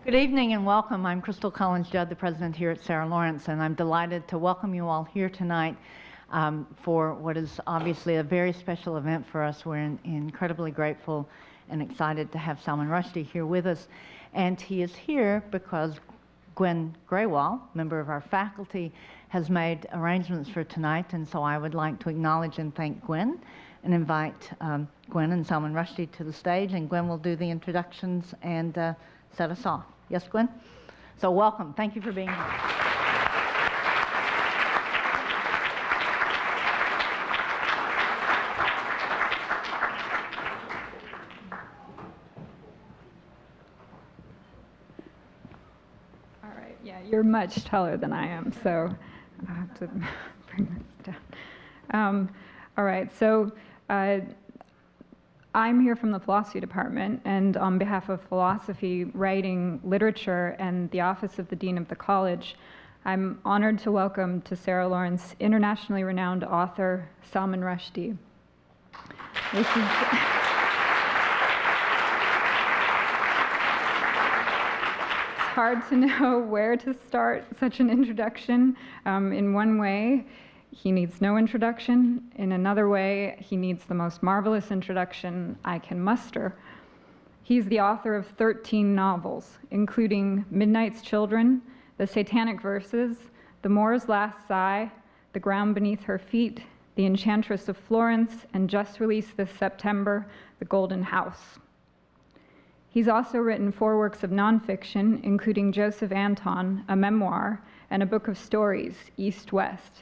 Good evening and welcome. I'm Crystal Collins-Judd, the president here at Sarah Lawrence, and I'm delighted to welcome you all here tonight for what is obviously a very special event for us. We're incredibly grateful and excited to have Salman Rushdie here with us. And he is here because Gwenda-lin Grewal, member of our faculty, has made arrangements for tonight, and so I would like to acknowledge and thank Gwen and invite Gwen and Salman Rushdie to the stage, and Gwen will do the introductions and set us off. Yes, Gwen? So welcome. Thank you for being here. All right. Yeah, you're much taller than I am, so I have to bring this down. All right. So I'm here from the philosophy department, and on behalf of philosophy, writing, literature, and the office of the dean of the college, I'm honored to welcome to Sarah Lawrence internationally renowned author Salman Rushdie. This is it's hard to know where to start such an introduction. In one way, he needs no introduction. In another way, he needs the most marvelous introduction I can muster. He's the author of 13 novels, including Midnight's Children, The Satanic Verses, The Moor's Last Sigh, The Ground Beneath Her Feet, The Enchantress of Florence, and just released this September, The Golden House. He's also written 4 works of nonfiction, including Joseph Anton, a memoir, and a book of stories, East-West.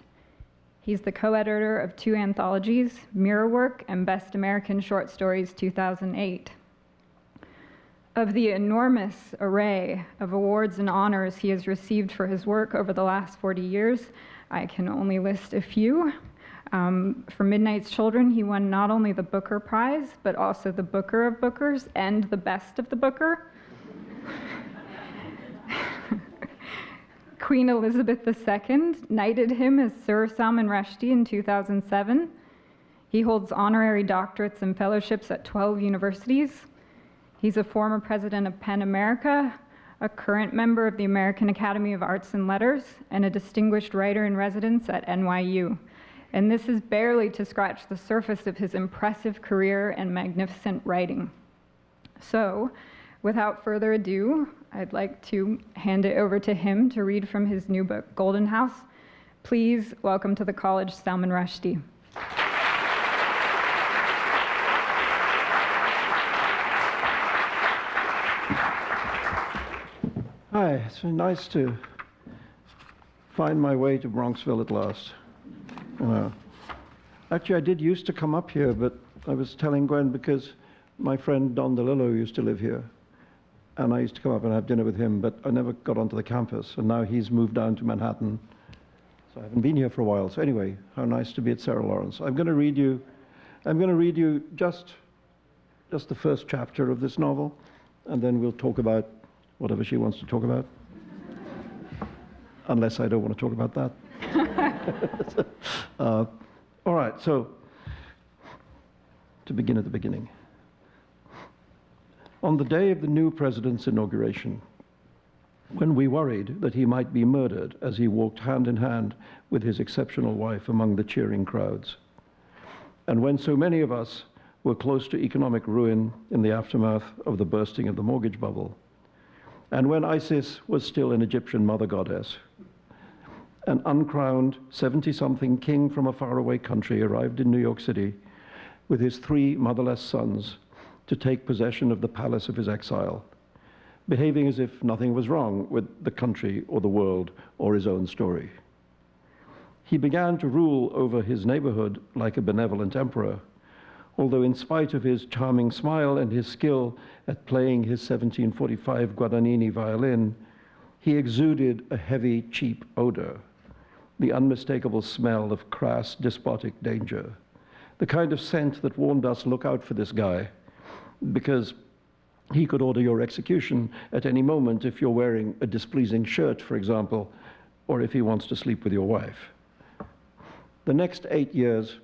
He's the co-editor of 2 anthologies, Mirror Work and Best American Short Stories 2008. Of the enormous array of awards and honors he has received for his work over the last 40 years, I can only list a few. For Midnight's Children, he won not only the Booker Prize, but also the Booker of Bookers and the Best of the Booker. Queen Elizabeth II knighted him as Sir Salman Rushdie in 2007. He holds honorary doctorates and fellowships at 12 universities. He's a former president of PEN America, a current member of the American Academy of Arts and Letters, and a distinguished writer-in-residence at NYU. And this is barely to scratch the surface of his impressive career and magnificent writing. So, without further ado, I'd like to hand it over to him to read from his new book, Golden House. Please welcome to the college, Salman Rushdie. Hi, it's been nice to find my way to Bronxville at last. Actually, I did used to come up here, but I was telling Gwen because my friend Don DeLillo used to live here. And I used to come up and have dinner with him, but I never got onto the campus. And now he's moved down to Manhattan. So I haven't been here for a while. So anyway, how nice to be at Sarah Lawrence. I'm going to read you just the first chapter of this novel, and then we'll talk about whatever she wants to talk about. Unless I don't want to talk about that. All right, so to begin at the beginning. On the day of the new president's inauguration, when we worried that he might be murdered as he walked hand in hand with his exceptional wife among the cheering crowds, and when so many of us were close to economic ruin in the aftermath of the bursting of the mortgage bubble, and when ISIS was still an Egyptian mother goddess, an uncrowned 70-something king from a faraway country arrived in New York City with his 3 motherless sons to take possession of the palace of his exile, behaving as if nothing was wrong with the country or the world or his own story. He began to rule over his neighborhood like a benevolent emperor, although in spite of his charming smile and his skill at playing his 1745 Guadagnini violin, he exuded a heavy, cheap odor, the unmistakable smell of crass, despotic danger, the kind of scent that warned us, look out for this guy, because he could order your execution at any moment if you're wearing a displeasing shirt, for example, or if he wants to sleep with your wife. The next 8 years,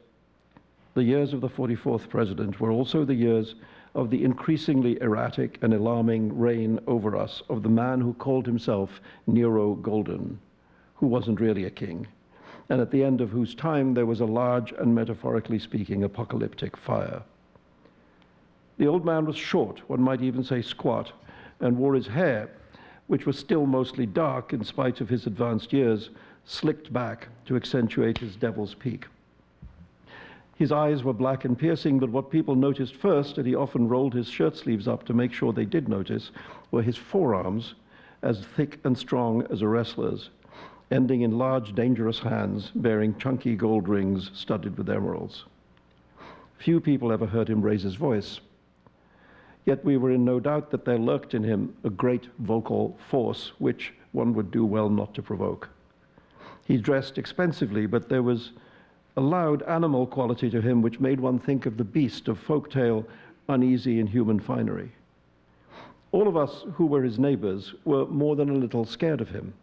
the years of the 44th president, were also the years of the increasingly erratic and alarming reign over us of the man who called himself Nero Golden, who wasn't really a king, and at the end of whose time there was a large and, metaphorically speaking, apocalyptic fire. The old man was short, one might even say squat, and wore his hair, which was still mostly dark in spite of his advanced years, slicked back to accentuate his devil's peak. His eyes were black and piercing, but what people noticed first, and he often rolled his shirt sleeves up to make sure they did notice, were his forearms, as thick and strong as a wrestler's, ending in large, dangerous hands bearing chunky gold rings studded with emeralds. Few people ever heard him raise his voice. Yet we were in no doubt that there lurked in him a great vocal force which one would do well not to provoke. He dressed expensively, but there was a loud animal quality to him which made one think of the beast of folktale, uneasy in human finery. All of us who were his neighbors were more than a little scared of him,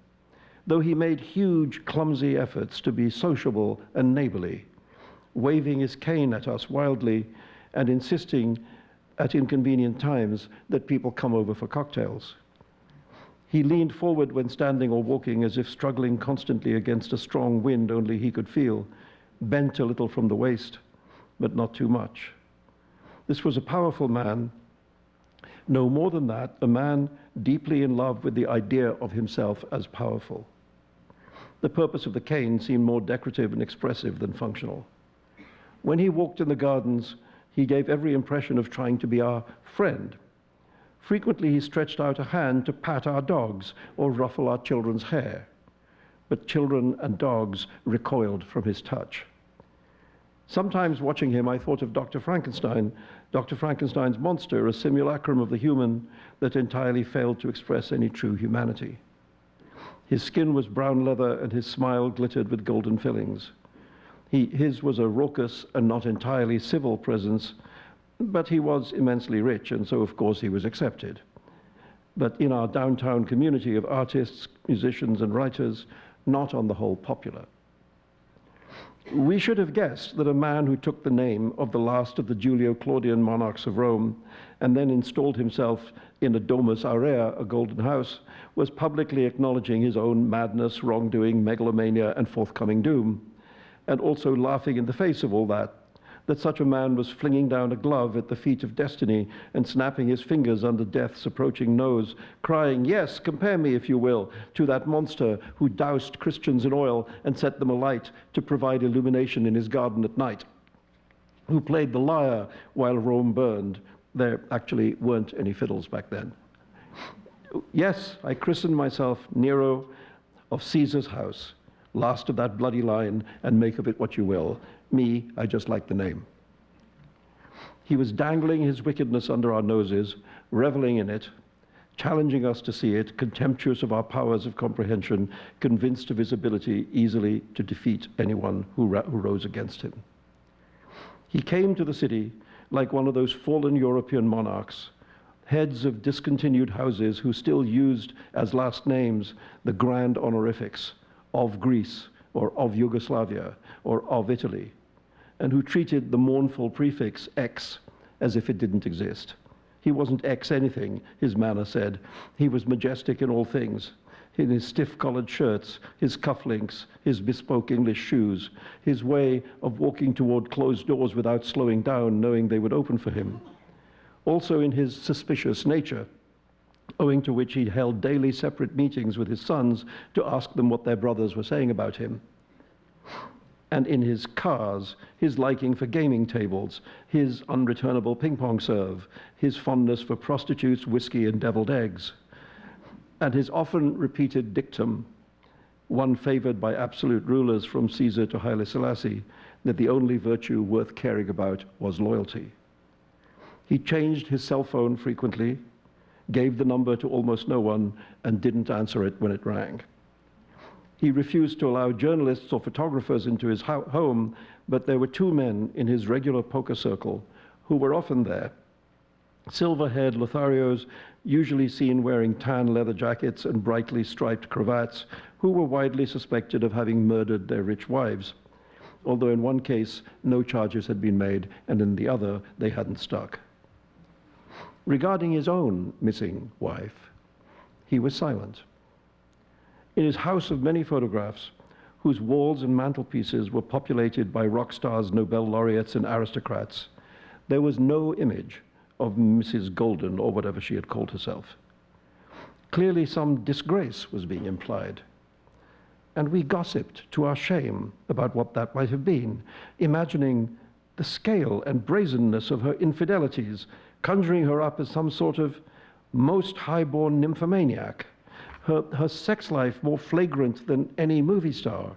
though he made huge, clumsy efforts to be sociable and neighborly, waving his cane at us wildly and insisting at inconvenient times that people come over for cocktails. He leaned forward when standing or walking as if struggling constantly against a strong wind only he could feel, bent a little from the waist, but not too much. This was a powerful man. No more than that, a man deeply in love with the idea of himself as powerful. The purpose of the cane seemed more decorative and expressive than functional. When he walked in the gardens, he gave every impression of trying to be our friend. Frequently, he stretched out a hand to pat our dogs or ruffle our children's hair. But children and dogs recoiled from his touch. Sometimes watching him, I thought of Dr. Frankenstein, Dr. Frankenstein's monster, a simulacrum of the human that entirely failed to express any true humanity. His skin was brown leather and his smile glittered with golden fillings. His was a raucous and not entirely civil presence, but he was immensely rich, and so of course he was accepted. But in our downtown community of artists, musicians, and writers, not on the whole popular. We should have guessed that a man who took the name of the last of the Julio-Claudian monarchs of Rome and then installed himself in a domus aurea, a golden house, was publicly acknowledging his own madness, wrongdoing, megalomania, and forthcoming doom, and also laughing in the face of all that such a man was flinging down a glove at the feet of destiny and snapping his fingers under death's approaching nose, crying, "Yes, compare me, if you will, to that monster who doused Christians in oil and set them alight to provide illumination in his garden at night, who played the lyre while Rome burned." There actually weren't any fiddles back then. Yes, I christened myself Nero of Caesar's house, last of that bloody line, and make of it what you will. Me, I just like the name. He was dangling his wickedness under our noses, reveling in it, challenging us to see it, contemptuous of our powers of comprehension, convinced of his ability easily to defeat anyone who rose against him. He came to the city like one of those fallen European monarchs, heads of discontinued houses who still used as last names the grand honorifics of Greece or of Yugoslavia or of Italy, and who treated the mournful prefix X as if it didn't exist. He wasn't X anything, his manner said. He was majestic in all things, in his stiff-collared shirts, his cufflinks, his bespoke English shoes, his way of walking toward closed doors without slowing down, knowing they would open for him. Also in his suspicious nature, owing to which he held daily separate meetings with his sons to ask them what their brothers were saying about him. And in his cars, his liking for gaming tables, his unreturnable ping-pong serve, his fondness for prostitutes, whiskey, and deviled eggs, and his often repeated dictum, one favored by absolute rulers from Caesar to Haile Selassie, that the only virtue worth caring about was loyalty. He changed his cell phone frequently, gave the number to almost no one, and didn't answer it when it rang. He refused to allow journalists or photographers into his home, but there were two men in his regular poker circle who were often there, silver-haired Lotharios, usually seen wearing tan leather jackets and brightly striped cravats, who were widely suspected of having murdered their rich wives, although in one case no charges had been made, and in the other they hadn't stuck. Regarding his own missing wife, he was silent. In his house of many photographs, whose walls and mantelpieces were populated by rock stars, Nobel laureates, and aristocrats, there was no image of Mrs. Golden, or whatever she had called herself. Clearly some disgrace was being implied. And we gossiped to our shame about what that might have been, imagining the scale and brazenness of her infidelities, conjuring her up as some sort of most high-born nymphomaniac, her sex life more flagrant than any movie star,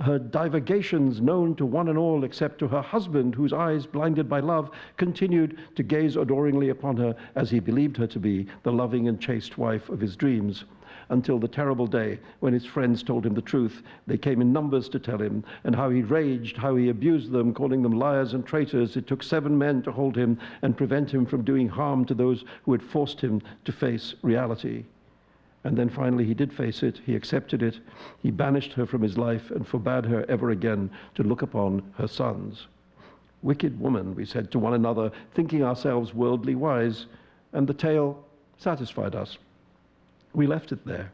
her divagations known to one and all except to her husband, whose eyes, blinded by love, continued to gaze adoringly upon her as he believed her to be the loving and chaste wife of his dreams, until the terrible day when his friends told him the truth. They came in numbers to tell him, and how he raged, how he abused them, calling them liars and traitors. It took 7 men to hold him and prevent him from doing harm to those who had forced him to face reality. And then finally he did face it, he accepted it, he banished her from his life and forbade her ever again to look upon her sons. Wicked woman, we said to one another, thinking ourselves worldly wise, and the tale satisfied us. We left it there,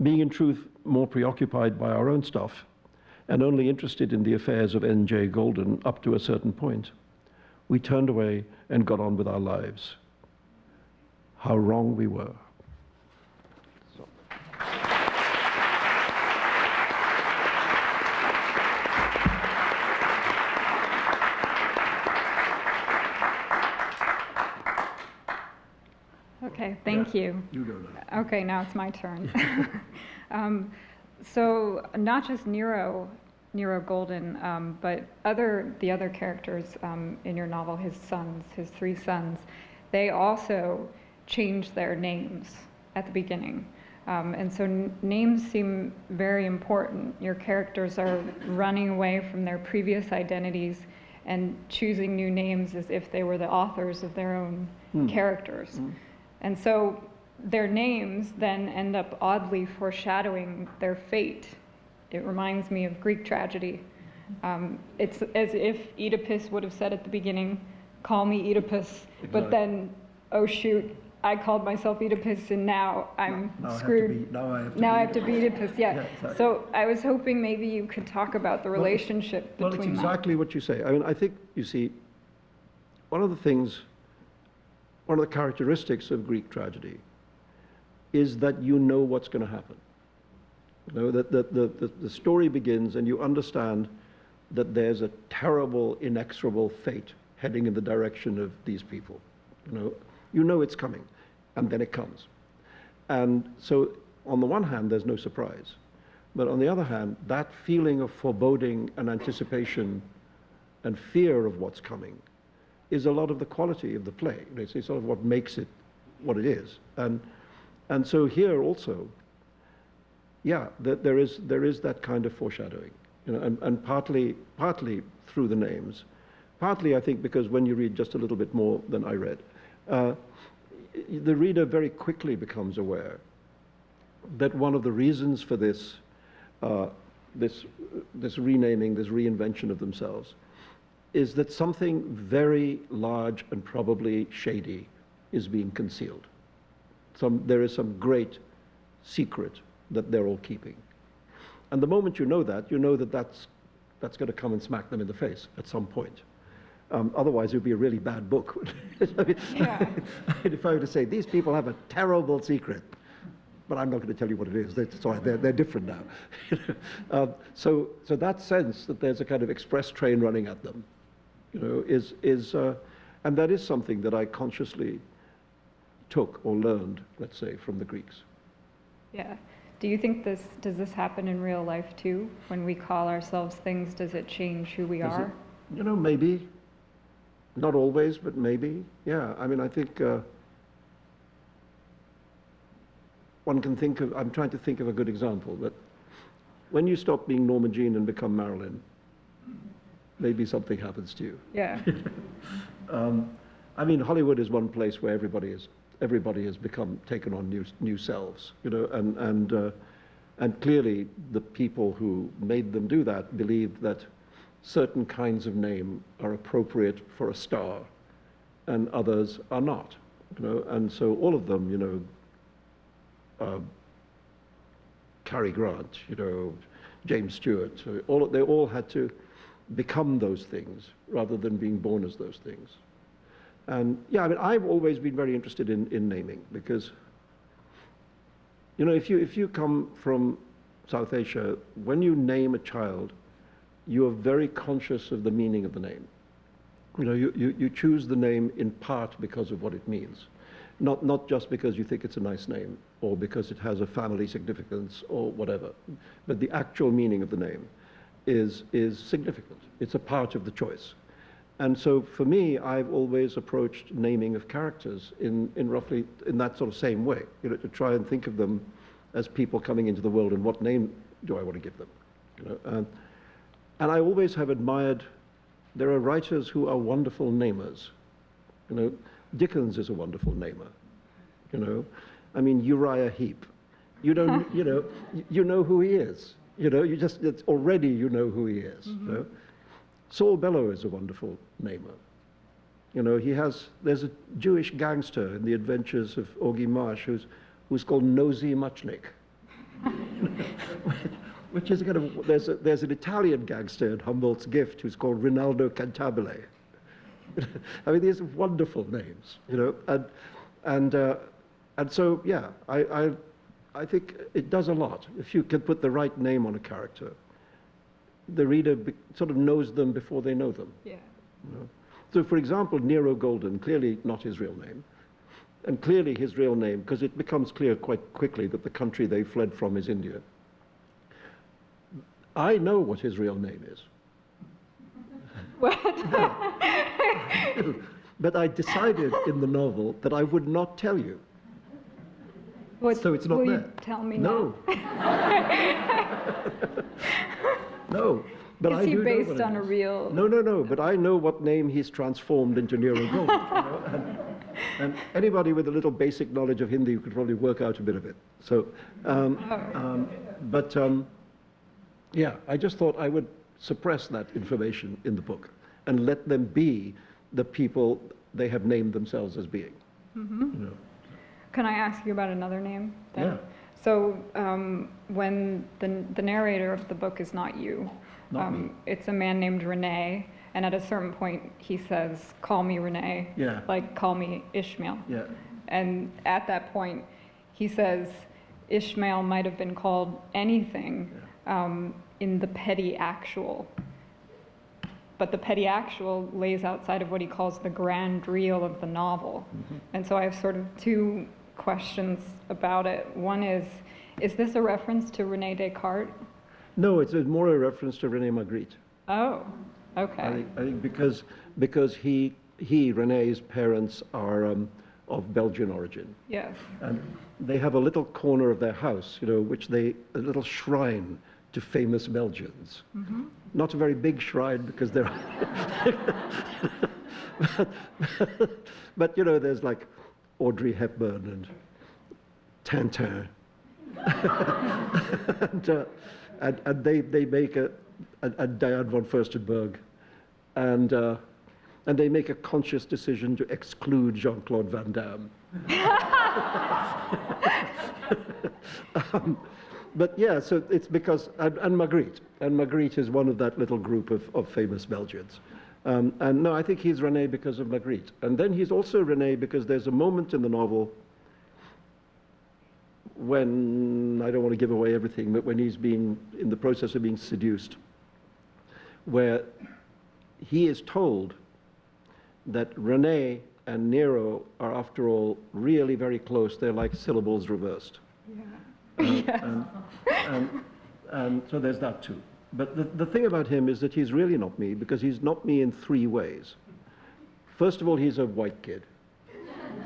being in truth more preoccupied by our own stuff and only interested in the affairs of N.J. Golden up to a certain point. We turned away and got on with our lives. How wrong we were. Okay, thank you. You go now. Okay, now it's my turn. So not just Nero Golden, but the other characters in your novel, his sons, his 3 sons, they also changed their names at the beginning. And so names seem very important. Your characters are running away from their previous identities and choosing new names as if they were the authors of their own characters. And so their names then end up oddly foreshadowing their fate. It reminds me of Greek tragedy. It's as if Oedipus would have said at the beginning, "Call me Oedipus," but then, oh shoot, I called myself Oedipus and now I'm screwed. Now I have to be Oedipus, yeah. Exactly. So I was hoping maybe you could talk about the relationship between them. Well, it's exactly what you say. I mean, I think, you see, one of the characteristics of Greek tragedy is that you know what's going to happen. You know, that the story begins and you understand that there's a terrible, inexorable fate heading in the direction of these people. You know it's coming, and then it comes. And so on the one hand, there's no surprise. But on the other hand, that feeling of foreboding and anticipation and fear of what's coming is a lot of the quality of the play. It's sort of what makes it what it is. And so here also, yeah, there is that kind of foreshadowing, and partly through the names, partly I think because when you read just a little bit more than I read, the reader very quickly becomes aware that one of the reasons for this renaming, this reinvention of themselves, is that something very large and probably shady is being concealed. There is some great secret that they're all keeping. And the moment you know that that's going to come and smack them in the face at some point. Otherwise, it would be a really bad book. Yeah. If I were to say, these people have a terrible secret, but I'm not going to tell you what it is. They're different now. So that sense that there's a kind of express train running at them, and that is something that I consciously took or learned, let's say, from the Greeks. Yeah. Do you think does this happen in real life too? When we call ourselves things, does it change who we are? Maybe. Not always, but maybe. Yeah. I mean, I think one can think of, I'm trying to think of a good example, but when you stop being Norma Jean and become Marilyn, maybe something happens to you. Yeah. I mean, Hollywood is one place where everybody has become taken on new selves, and clearly the people who made them do that believed that certain kinds of name are appropriate for a star and others are not. you know, and so all of them, you know, Cary Grant, you know, James Stewart, so they all had to become those things rather than being born as those things. And yeah, I mean, I've always been very interested in naming because, you know, if you come from South Asia, when you name a child, you are very conscious of the meaning of the name. You know, you choose the name in part because of what it means, not just because you think it's a nice name or because it has a family significance or whatever, but the actual meaning of the name is significant. It's a part of the choice. And so for me, I've always approached naming of characters in roughly in that sort of same way, you know, to try and think of them as people coming into the world and what name do I want to give them, you know. And I always have admired, there are writers who are wonderful namers, you know. Dickens is a wonderful namer, you know. I mean, Uriah Heep, you don't, you know who he is, you know, it's already you know who he is, you know. Saul Bellow is a wonderful namer. You know, there's a Jewish gangster in the adventures of Augie Marsh who's called Nosy Muchnick. Which is kind of, there's an Italian gangster in Humboldt's Gift who's called Rinaldo Cantabile. I mean, these are wonderful names, you know, and so, yeah, I think it does a lot. If you can put the right name on a character, the reader sort of knows them before they know them. Yeah. You know? So, for example, Nero Golden, clearly not his real name, and clearly his real name, because it becomes clear quite quickly that the country they fled from is India. I know what his real name is. What? But I decided in the novel that I would not tell you. So it's not will there. You tell me no. now? No. But Is I he do based know what on a real? No. But I know what name he's transformed into Nero Golden. You know? And anybody with a little basic knowledge of Hindi could probably work out a bit of it. So, yeah, I just thought I would suppress that information in the book and let them be the people they have named themselves as being. Mm-hmm. You know? Can I ask you about another name? Then? Yeah. So when the narrator of the book is not you, Not me. it's a man named Rene, and at a certain point he says, "Call me Rene," Yeah. like call me Ishmael. Yeah. And at that point, he says Ishmael might have been called anything in the petty actual. But the petty actual lays outside of what he calls the grand reel of the novel. Mm-hmm. And so I have sort of two questions about it. One is this a reference to Rene Descartes? No, it's more a reference to Rene Magritte. Oh, okay. I think because Rene's parents are of Belgian origin. Yes. And they have a little corner of their house, you know, a little shrine to famous Belgians. Mm-hmm. Not a very big shrine because they're, but you know, there's like Audrey Hepburn and Tintin, and they make a Diane von Furstenberg, and they make a conscious decision to exclude Jean-Claude Van Damme. But yeah, so it's because, and Magritte is one of that little group of famous Belgians. And no, I think he's Rene because of Magritte. And then he's also Rene because there's a moment in the novel when, I don't want to give away everything, but when he's been in the process of being seduced, where he is told that Rene and Nero are, after all, really very close. They're like syllables reversed. Yeah. And so there's that too. But the thing about him is that he's really not me, because he's not me in three ways. First of all, he's a white kid,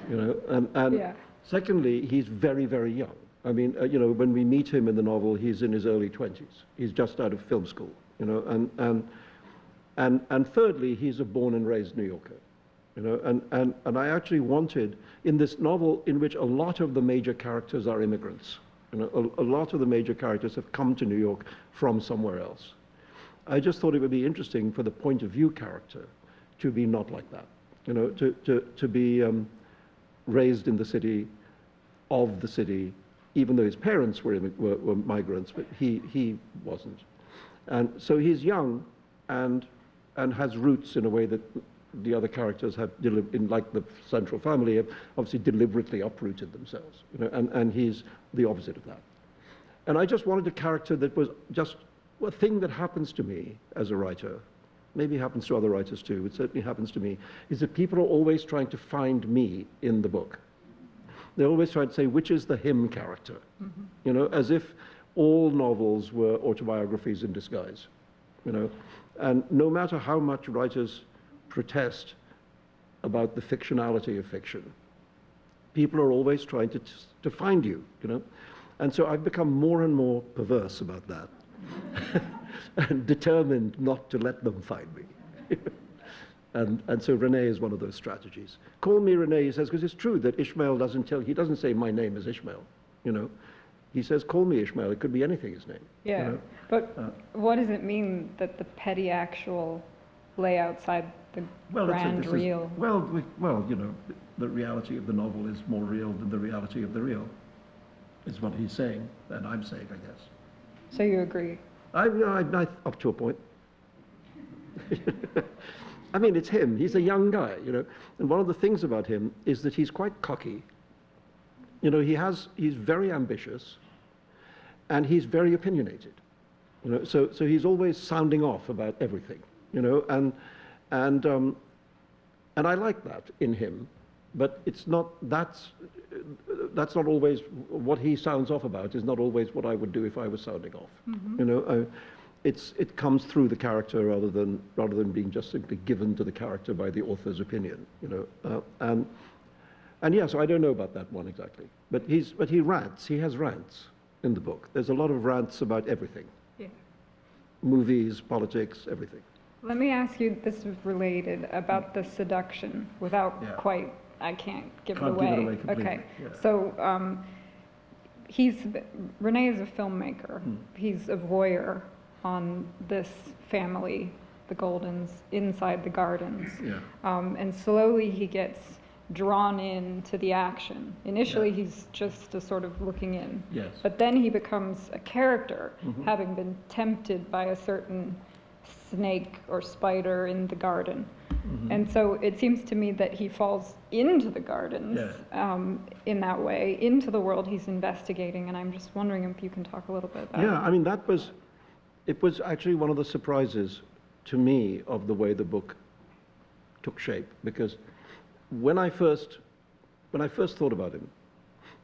you know, and yeah. Secondly, he's very, very young. I mean, you know, when we meet him in the novel, he's in his early 20s. He's just out of film school, you know, and thirdly, he's a born and raised New Yorker. You know, and I actually wanted, in this novel in which a lot of the major characters are immigrants, you know, a lot of the major characters have come to New York from somewhere else. I just thought it would be interesting for the point of view character to be not like that, you know, to be raised in the city, of the city, even though his parents were migrants, but he wasn't. And so he's young and has roots in a way that the other characters have, in like the central family, have obviously deliberately uprooted themselves, you know, and he's the opposite of that. And I just wanted a character that was just a thing that happens to me as a writer, maybe happens to other writers too, it certainly happens to me, is that people are always trying to find me in the book. They're always trying to say, which is the him character? Mm-hmm. You know, as if all novels were autobiographies in disguise, you know. And no matter how much writers protest about the fictionality of fiction, people are always trying to find you, you know. And so I've become more and more perverse about that and determined not to let them find me. And so Rene is one of those strategies. Call me Rene, he says, because it's true that Ishmael he doesn't say my name is Ishmael, you know. He says, call me Ishmael. It could be anything, his name. Yeah, you know? But what does it mean that the petty actual lay outside the grand real? Well, you know, the reality of the novel is more real than the reality of the real, is what he's saying, and I'm saying, I guess. So you agree? I up to a point. I mean, it's him. He's a young guy, you know. And one of the things about him is that he's quite cocky. You know, he's very ambitious, and he's very opinionated. You know, so he's always sounding off about everything. You know, and I like that in him, but it's not. That's not always what he sounds off about. Is not always what I would do if I was sounding off. Mm-hmm. You know. It comes through the character rather than being just simply given to the character by the author's opinion, you know. And yes, I don't know about that one exactly, but he rants. He has rants in the book. There's a lot of rants about everything. Yeah. Movies, politics, everything. Let me ask you. This is related about the seduction without quite. I can't give it away. Completely. Okay. Yeah. So Rene is a filmmaker. He's a voyeur on this family, the Goldens, inside the gardens. Yeah. And slowly he gets drawn into the action. Initially he's just a sort of looking in. Yes. But then he becomes a character, having been tempted by a certain snake or spider in the garden. And so it seems to me that he falls into the gardens in that way, into the world he's investigating, and I'm just wondering if you can talk a little bit about it. Yeah, I mean, it was actually one of the surprises to me of the way the book took shape, because when I first thought about him,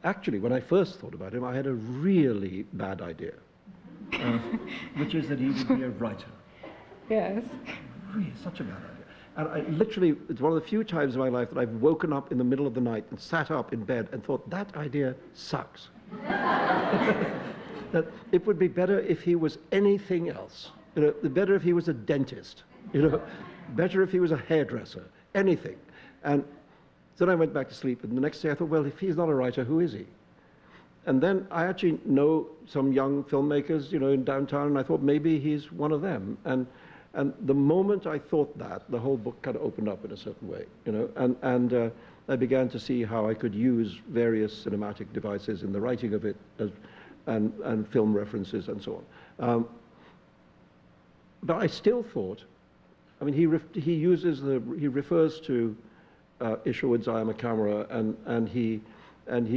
I had a really bad idea, which is that he would be a writer. Yes. Really, such a bad idea. And it's one of the few times in my life that I've woken up in the middle of the night and sat up in bed and thought, that idea sucks. That it would be better if he was anything else. You know, better if he was a dentist. You know, better if he was a hairdresser. Anything. And so then I went back to sleep, and the next day I thought, well, if he's not a writer, who is he? And then I actually know some young filmmakers, you know, in downtown, and I thought maybe he's one of them. And the moment I thought that, the whole book kind of opened up in a certain way, you know, and I began to see how I could use various cinematic devices in the writing of it, and film references and so on. But I still thought, I mean, he refers to Isherwood's I Am a Camera, and he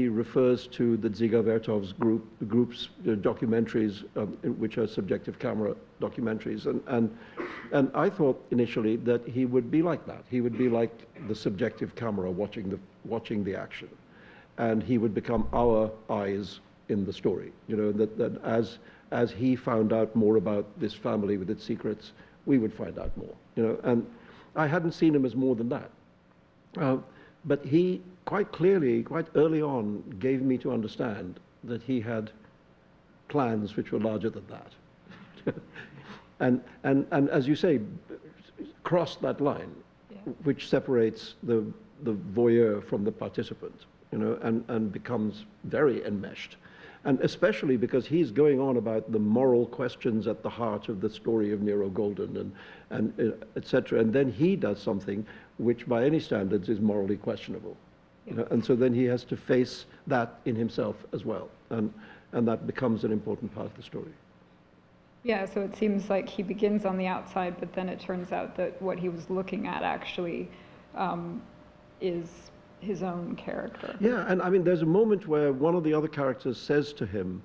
refers to the Dziga Vertov's the group's documentaries, which are subjective camera documentaries, and I thought initially that he would be like that. He would be like the subjective camera watching the action, and he would become our eyes in the story. You know, that as he found out more about this family with its secrets, we would find out more. You know, and I hadn't seen him as more than that. But he quite clearly, quite early on, gave me to understand that he had plans which were larger than that. and as you say, crossed that line, which separates the voyeur from the participant, you know, and becomes very enmeshed. And especially because he's going on about the moral questions at the heart of the story of Nero Golden and et cetera. And then he does something which by any standards is morally questionable. You know, and so then he has to face that in himself as well, and that becomes an important part of the story. Yeah, so it seems like he begins on the outside, but then it turns out that what he was looking at actually is his own character. Yeah, and I mean, there's a moment where one of the other characters says to him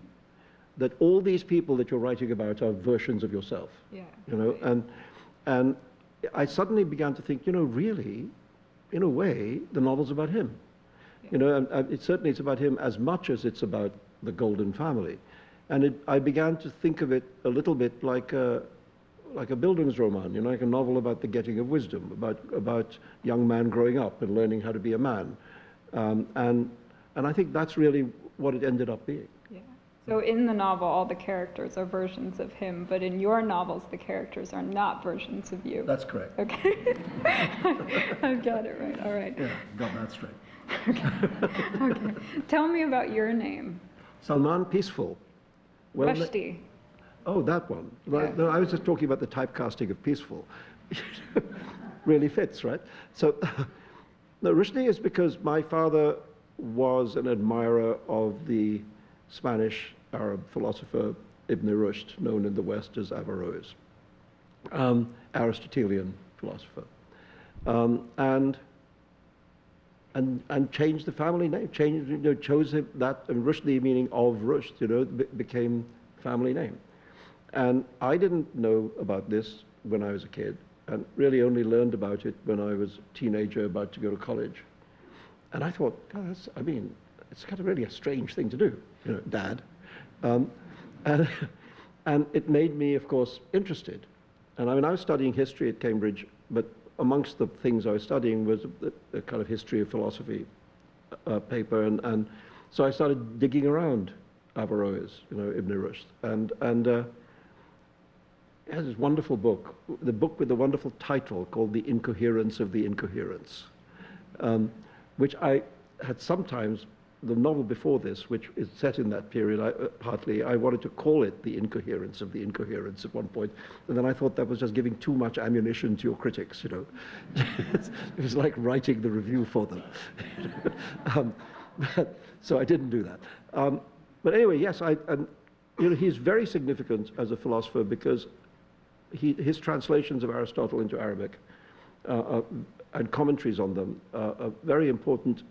that all these people that you're writing about are versions of yourself. Yeah. You know, right. and I suddenly began to think, you know, really, in a way, the novel's about him. Yeah. You know, and it's about him as much as it's about the Golden family. And I began to think of it a little bit like a Bildungsroman, you know, like a novel about the getting of wisdom, about young man growing up and learning how to be a man. And I think that's really what it ended up being. Yeah. So in the novel, all the characters are versions of him, but in your novels, the characters are not versions of you. That's correct. Okay. I've got it right. All right. Yeah, got that straight. Okay. Tell me about your name. Salman Peaceful. Well, Rushdie. oh, that one. Yeah. No, I was just talking about the typecasting of Peaceful. Really fits, right? So, no, Rushdie is because my father was an admirer of the Spanish Arab philosopher Ibn Rushd, known in the West as Averroes, Aristotelian philosopher, and changed the family name. Changed, you know, chose him that, and Rushdie meaning of Rushd, you know, became family name. And I didn't know about this when I was a kid, and really only learned about it when I was a teenager about to go to college. And I thought, God, I mean, it's kind of really a strange thing to do, you know, Dad. And it made me, of course, interested. And I mean, I was studying history at Cambridge, but amongst the things I was studying was a kind of history of philosophy paper, and so I started digging around Averroes, you know, Ibn Rushd, and it has this wonderful book, the book with the wonderful title called The Incoherence of the Incoherence, which I had sometimes, the novel before this, which is set in that period, I wanted to call it The Incoherence of the Incoherence at one point, and then I thought that was just giving too much ammunition to your critics, you know. It was like writing the review for them. So I didn't do that. But anyway, yes, you know, he's very significant as a philosopher because his translations of Aristotle into Arabic and commentaries on them are very important.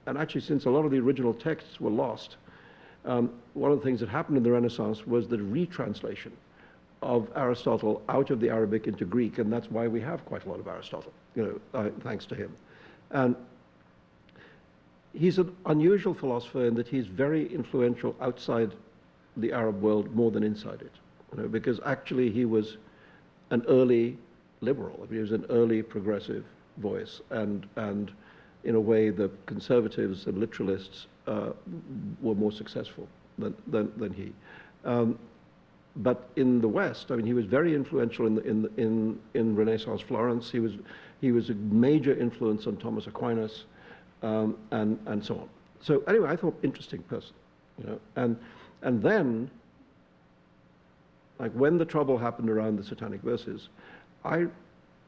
And actually, since a lot of the original texts were lost, one of the things that happened in the Renaissance was the retranslation of Aristotle out of the Arabic into Greek, and that's why we have quite a lot of Aristotle, you know, thanks to him. And he's an unusual philosopher in that he's very influential outside the Arab world more than inside it, you know, because actually he was an early liberal. I mean, he was an early progressive voice, and in a way, the conservatives and literalists were more successful than he. But in the West, I mean, he was very influential in Renaissance Florence. He was a major influence on Thomas Aquinas, and so on. So anyway, I thought interesting person, you know, and then, like when the trouble happened around the Satanic Verses, I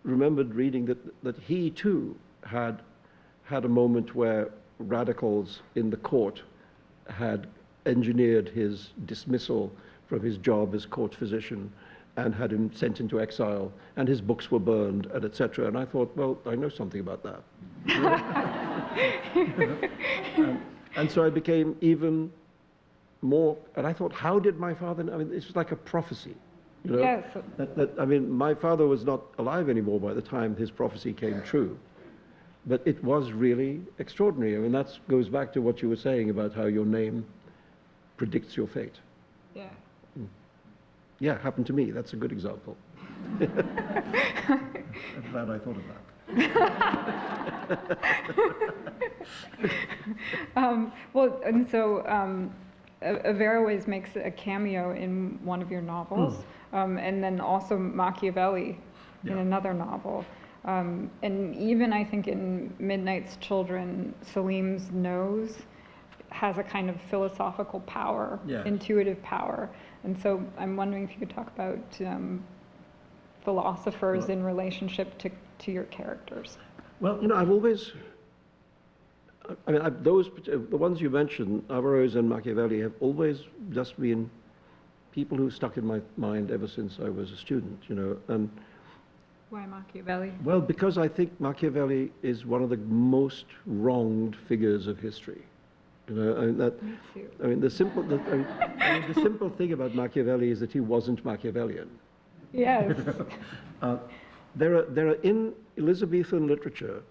remembered reading that he too had a moment where radicals in the court had engineered his dismissal from his job as court physician and had him sent into exile, and his books were burned, and etc. And I thought, well, I know something about that. And so I became even more, and I thought, how did my father know? I mean, this was like a prophecy, you know? Yes. I mean, my father was not alive anymore by the time his prophecy came true. But it was really extraordinary. I mean, that goes back to what you were saying about how your name predicts your fate. Yeah. Yeah, happened to me. That's a good example. I'm glad I thought of that. Well, and so Averroes makes a cameo in one of your novels, and then also Machiavelli in another novel. And even I think in Midnight's Children, Salim's nose has a kind of philosophical power, intuitive power. And so I'm wondering if you could talk about philosophers in relationship to your characters. Well, you know, I've always, I mean, the ones you mentioned, Averroes and Machiavelli, have always just been people who stuck in my mind ever since I was a student, you know. And Why Machiavelli? well, because I think Machiavelli is one of the most wronged figures of history. You know, I mean, Me too. I mean, the simple thing about Machiavelli is that he wasn't Machiavellian. Yes. There are in Elizabethan literature,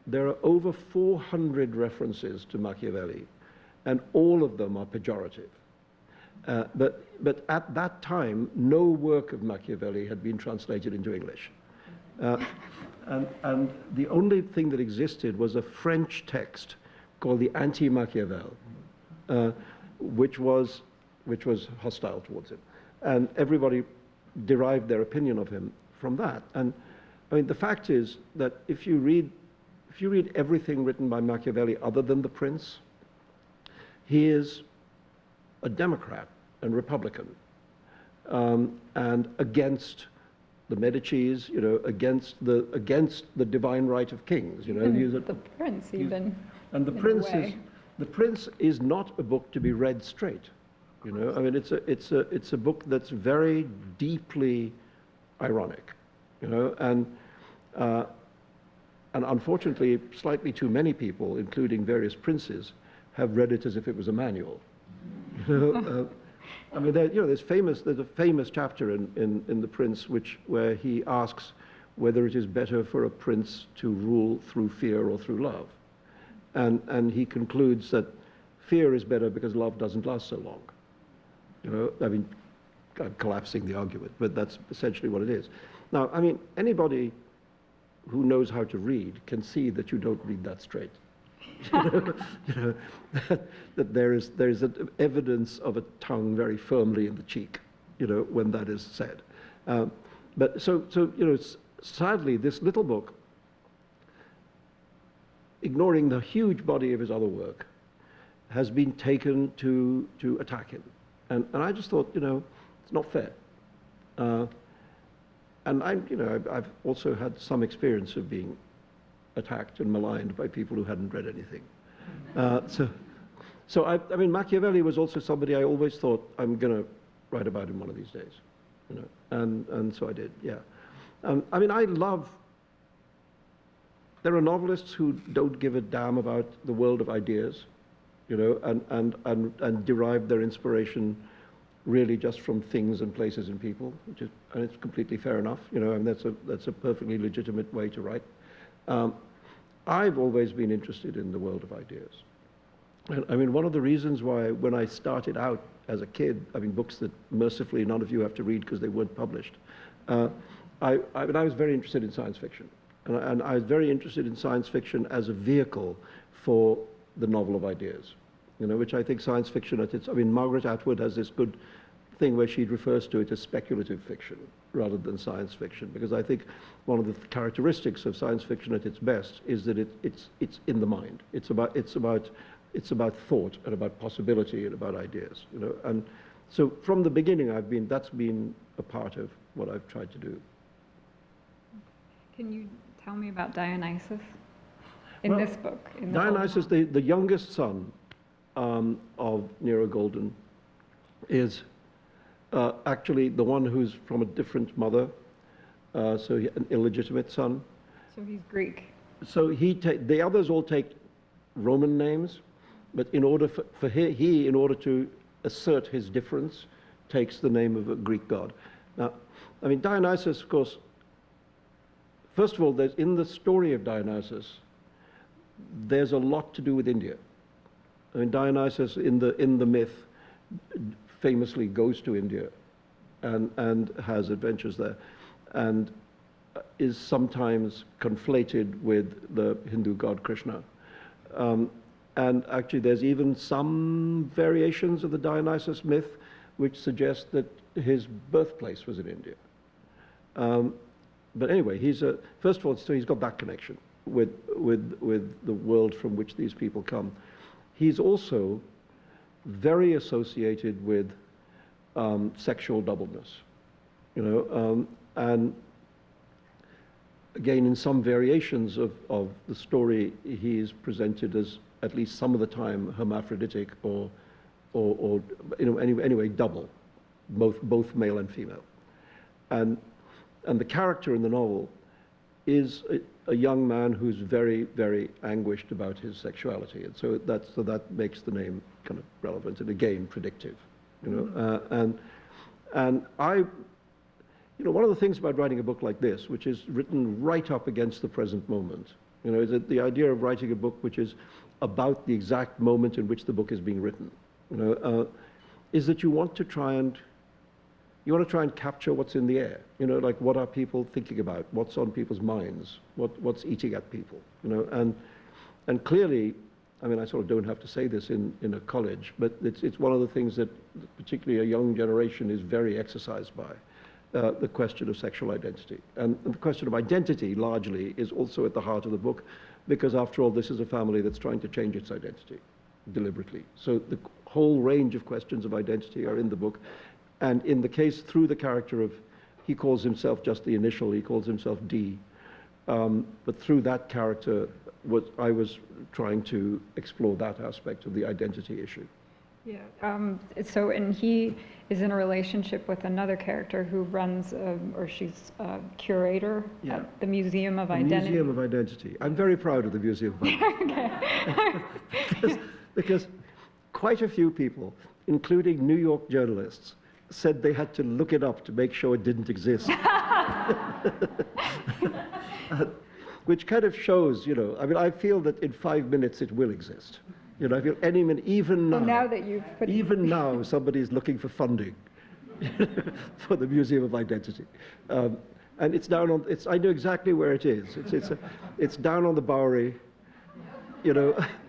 there are over 400 references to Machiavelli, and all of them are pejorative. But at that time, no work of Machiavelli had been translated into English. And the only thing that existed was a French text called the Anti-Machiavel, which was hostile towards him. And everybody derived their opinion of him from that. And I mean, the fact is that if you read everything written by Machiavelli other than The Prince, he is a Democrat and Republican, and against the Medicis, you know, against the divine right of kings, you know. The Prince, even. And the Prince is not a book to be read straight, you know. I mean, it's a book that's very deeply ironic, you know, and unfortunately, slightly too many people, including various princes, have read it as if it was a manual. You know, I mean, there's a famous chapter in The Prince where he asks whether it is better for a prince to rule through fear or through love, and he concludes that fear is better because love doesn't last so long. You know, I mean, I'm collapsing the argument, but that's essentially what it is. Now, I mean, anybody who knows how to read can see that you don't read that straight. You know, that there is evidence of a tongue very firmly in the cheek, you know, when that is said. But so you know, sadly, this little book, ignoring the huge body of his other work, has been taken to attack him, and I just thought, you know, it's not fair. And I've also had some experience of being attacked and maligned by people who hadn't read anything. So I mean, Machiavelli was also somebody I always thought I'm going to write about him one of these days, you know, and so I did, yeah. I mean, there are novelists who don't give a damn about the world of ideas, you know, and derive their inspiration really just from things and places and people, and it's completely fair enough, you know, and that's a perfectly legitimate way to write. I've always been interested in the world of ideas. And I mean, one of the reasons why, when I started out as a kid, I mean, books that mercifully none of you have to read because they weren't published, I was very interested in science fiction. And I was very interested in science fiction as a vehicle for the novel of ideas, you know, which I think science fiction I mean, Margaret Atwood has this good thing where she refers to it as speculative fiction rather than science fiction, because I think one of the characteristics of science fiction at its best is that it's in the mind. It's about thought and about possibility and about ideas, you know. And so from the beginning, that's been a part of what I've tried to do. Can you tell me about Dionysus in this book? Dionysus, the youngest son of Nero Golden, is actually the one who's from a different mother, so an illegitimate son. So he's Greek. So the others all take Roman names, but in order in order to assert his difference, takes the name of a Greek god. Now, I mean, Dionysus, of course, first of all, in the story of Dionysus, there's a lot to do with India. I mean, Dionysus in the myth famously goes to India and has adventures there, and is sometimes conflated with the Hindu god Krishna. And actually, there's even some variations of the Dionysus myth which suggest that his birthplace was in India. But anyway, first of all, so he's got that connection with the world from which these people come. He's also very associated with sexual doubleness, you know, and again, in some variations of the story, he is presented as at least some of the time, hermaphroditic or anyway, double, both male and female. And the character in the novel is a young man who's very, very anguished about his sexuality, and so that makes the name kind of relevant and again predictive, and I, one of the things about writing a book like this, which is written right up against the present moment, is that the idea of writing a book which is about the exact moment in which the book is being written, is that you want to try and capture what's in the air, like what are people thinking about, what's on people's minds, what's eating at people, and clearly, I mean, I sort of don't have to say this in a college, but it's one of the things that particularly a young generation is very exercised by, the question of sexual identity. And the question of identity, largely, is also at the heart of the book, because after all, this is a family that's trying to change its identity deliberately. So the whole range of questions of identity are in the book. And in the case, through the character of, he calls himself just the initial, he calls himself D. But through that character, I was trying to explore that aspect of the identity issue. Yeah. And he is in a relationship with another character who runs, or she's a curator at the Museum of Identity. Museum of Identity. I'm very proud of the Museum of Identity. because quite a few people, including New York journalists, said they had to look it up to make sure it didn't exist. Which kind of shows, I mean, I feel that in 5 minutes it will exist. I feel any minute, even now, now that you've put even now, somebody's looking for funding for the Museum of Identity. And it's down on, I know exactly where it is. It's down on the Bowery,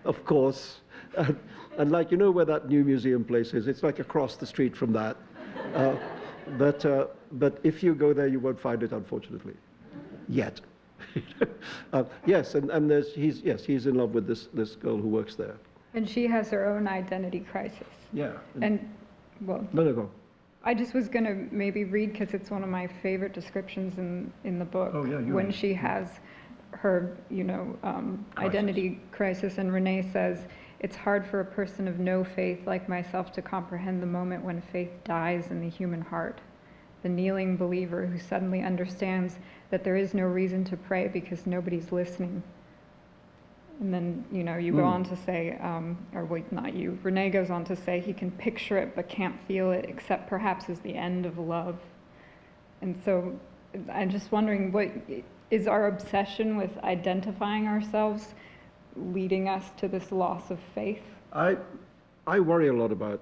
of course. And like, where that new museum place is? It's like across the street from that. But if you go there, you won't find it, unfortunately, yet. Yes, and he's in love with this girl who works there. And she has her own identity crisis. Yeah. And, well, No, go. I just was going to maybe read, because it's one of my favorite descriptions in the book. Oh, yeah, when she has her, identity crisis, and Rene says, "It's hard for a person of no faith like myself to comprehend the moment when faith dies in the human heart. The kneeling believer who suddenly understands that there is no reason to pray because nobody's listening." And then, you go on to say, or wait, not you, Rene goes on to say, he can picture it but can't feel it, except perhaps as the end of love. And so I'm just wondering, what is our obsession with identifying ourselves leading us to this loss of faith? I worry a lot about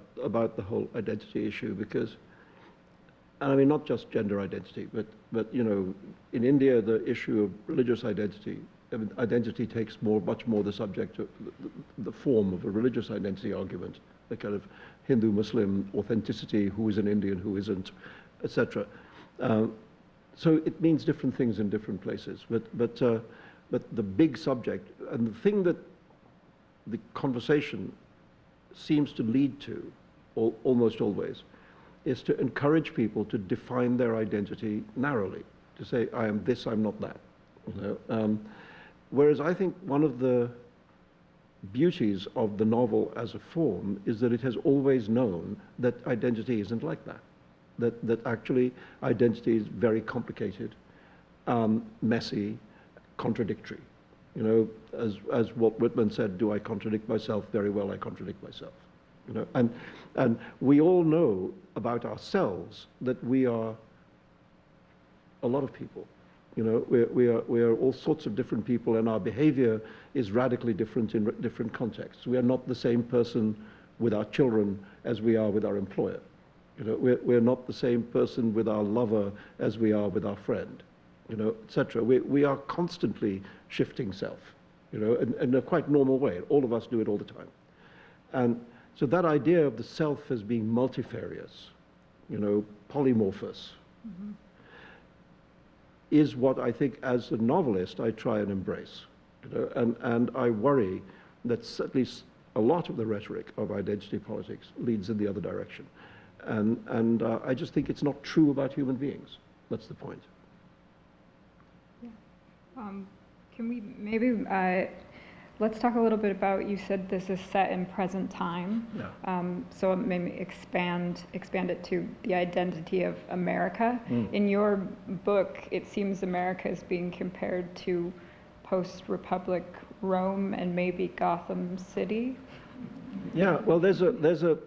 the whole identity issue, because, and I mean, not just gender identity, but in India, the issue of religious identity, I mean, identity takes much more the subject of the form of a religious identity argument, the kind of Hindu-Muslim authenticity, who is an Indian, who isn't, etc. So it means different things in different places. But the big subject, and the thing that the conversation seems to lead to, almost always, is to encourage people to define their identity narrowly, to say, I am this, I'm not that. Whereas I think one of the beauties of the novel as a form is that it has always known that identity isn't like that. That actually identity is very complicated, messy, contradictory. As Walt Whitman said, do I contradict myself? Very well, I contradict myself. And we all know about ourselves that we are a lot of people. We are all sorts of different people, and our behavior is radically different in different contexts. We are not the same person with our children as we are with our employer. We're not the same person with our lover as we are with our friend, etc. We are constantly shifting self, in a quite normal way. All of us do it all the time. And so that idea of the self as being multifarious, polymorphous, is what I think, as a novelist, I try and embrace. And I worry that at least a lot of the rhetoric of identity politics leads in the other direction. And I just think it's not true about human beings. That's the point. Yeah. Can we maybe Let's talk a little bit about, you said this is set in present time. Yeah. So maybe expand it to the identity of America. Mm. In your book, it seems America is being compared to post-Republic Rome and maybe Gotham City. Yeah, well, there's a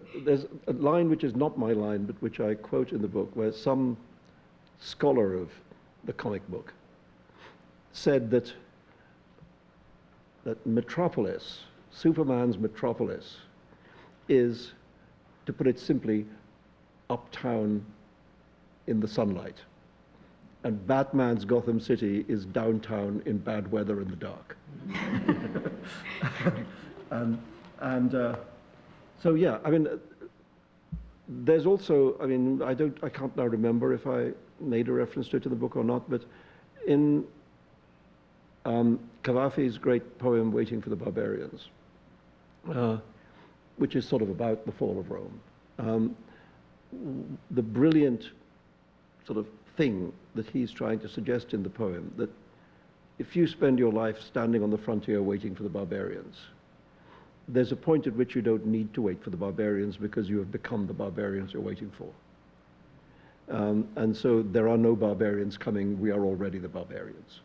line which is not my line, but which I quote in the book, where some scholar of the comic book said that Metropolis, Superman's Metropolis, is, to put it simply, uptown in the sunlight, and Batman's Gotham City is downtown in bad weather in the dark. So yeah, I mean, there's also, I mean, I can't now remember if I made a reference to it in the book or not, but in Cavafy's great poem, Waiting for the Barbarians, which is sort of about the fall of Rome, the brilliant sort of thing that he's trying to suggest in the poem, that if you spend your life standing on the frontier waiting for the barbarians, there's a point at which you don't need to wait for the barbarians because you have become the barbarians you're waiting for. And so there are no barbarians coming, we are already the barbarians.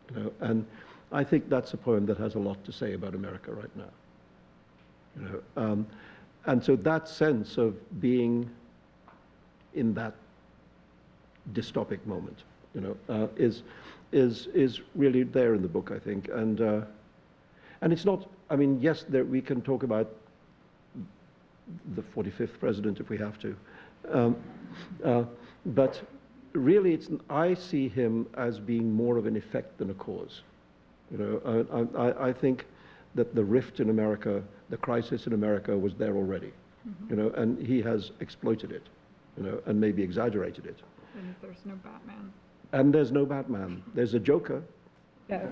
You know? And I think that's a poem that has a lot to say about America right now. You know? And so that sense of being in that dystopic moment, you know, is really there in the book, I think. And it's not, I mean, yes, we can talk about the 45th president if we have to. But really, I see him as being more of an effect than a cause. You know, I think that the rift in America, the crisis in America was there already, you know, and he has exploited it, you know, and maybe exaggerated it. And there's no Batman. And there's no Batman. There's a Joker. Yes.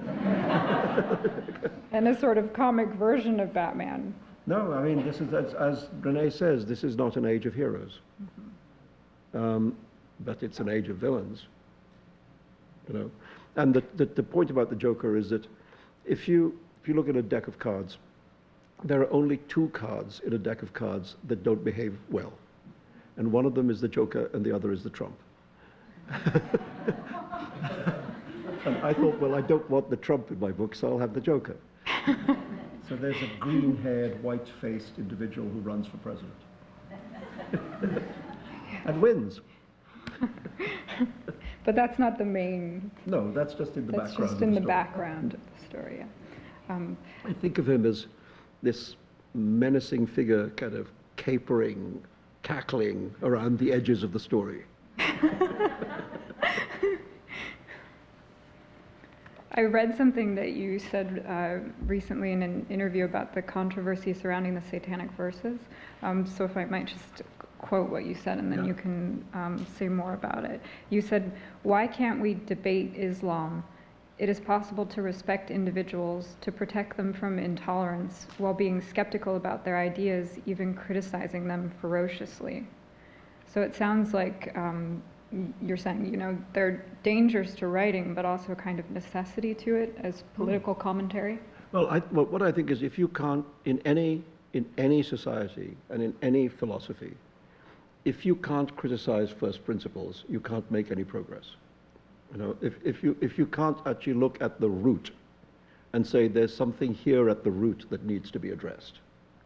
And a sort of comic version of Batman. No, I mean, this is, as Rene says, this is not an age of heroes. But it's an age of villains, you know. And the point about the Joker is that if you look at a deck of cards, there are only two cards in a deck of cards that don't behave well. And one of them is the Joker and the other is the Trump. And I thought, well, I don't want the Trump in my book, so I'll have the Joker. So there's a green-haired, white-faced individual who runs for president. And wins. But that's not the main. No, that's just in the background. That's just in the background of the story, yeah. I think of him as this menacing figure, kind of capering, cackling around the edges of the story. I read something that you said recently in an interview about the controversy surrounding the Satanic Verses. So if I might just quote what you said, and then you can say more about it. You said, "Why can't we debate Islam? It is possible to respect individuals, to protect them from intolerance, while being skeptical about their ideas, even criticizing them ferociously." So it sounds like you're saying, you know, there are dangers to writing, but also a kind of necessity to it as political commentary. Well, what I think is, if you can't, in any society and in any philosophy, if you can't criticize first principles, you can't make any progress. You know, if you can't actually look at the root and say there's something here at the root that needs to be addressed,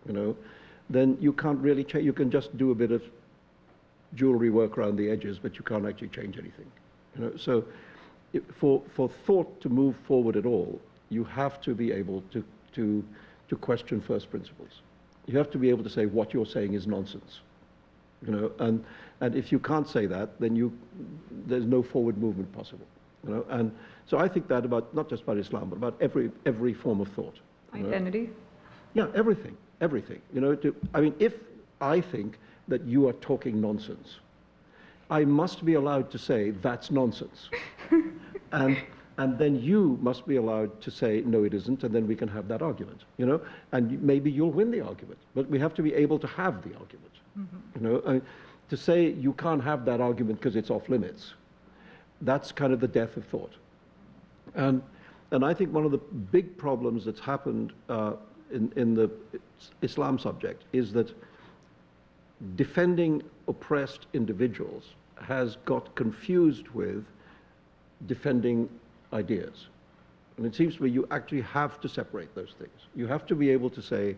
you know, then you can't really change. You can just do a bit of jewelry work around the edges, but you can't actually change anything. You know, so for thought to move forward at all, you have to be able to question first principles. You have to be able to say what you're saying is nonsense. You know, and if you can't say that, then there's no forward movement possible. You know, and so I think that about, not just about Islam, but about every form of thought. Identity? Yeah, everything. You know, I mean, if I think that you are talking nonsense, I must be allowed to say that's nonsense. And then you must be allowed to say, no, it isn't, and then we can have that argument, you know? And maybe you'll win the argument, but we have to be able to have the argument, you know? To say you can't have that argument because it's off limits, that's kind of the death of thought. And And I think one of the big problems that's happened in the Islam subject is that defending oppressed individuals has got confused with defending ideas. And it seems to me you actually have to separate those things. You have to be able to say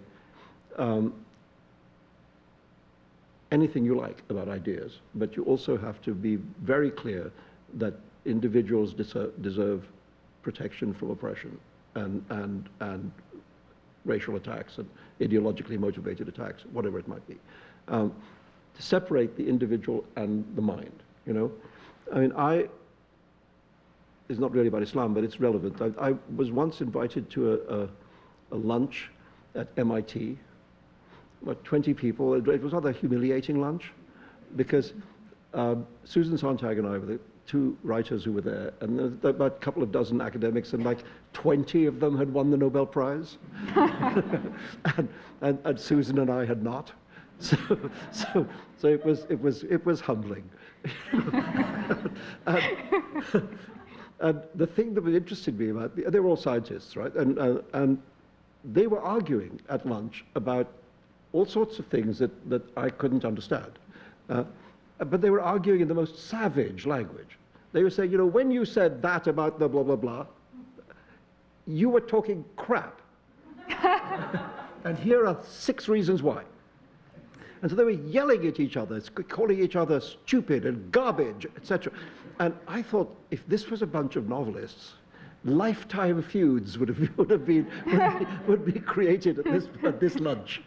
anything you like about ideas, but you also have to be very clear that individuals deserve protection from oppression and racial attacks and ideologically motivated attacks, whatever it might be. To separate the individual and the mind, you know? I mean, it's not really about Islam, but it's relevant. I was once invited to a lunch at MIT, about 20 people. It was rather a humiliating lunch because Susan Sontag and I were the two writers who were there, and there were about a couple of dozen academics, and like 20 of them had won the Nobel Prize, and Susan and I had not. So it was humbling. And the thing that interested me about they were all scientists, right? And they were arguing at lunch about all sorts of things that I couldn't understand. But they were arguing in the most savage language. They were saying, you know, when you said that about the blah, blah, blah, you were talking crap. And here are 6 reasons why. And so they were yelling at each other, calling each other stupid and garbage, etc. And I thought, if this was a bunch of novelists, lifetime feuds would be created at this lunch.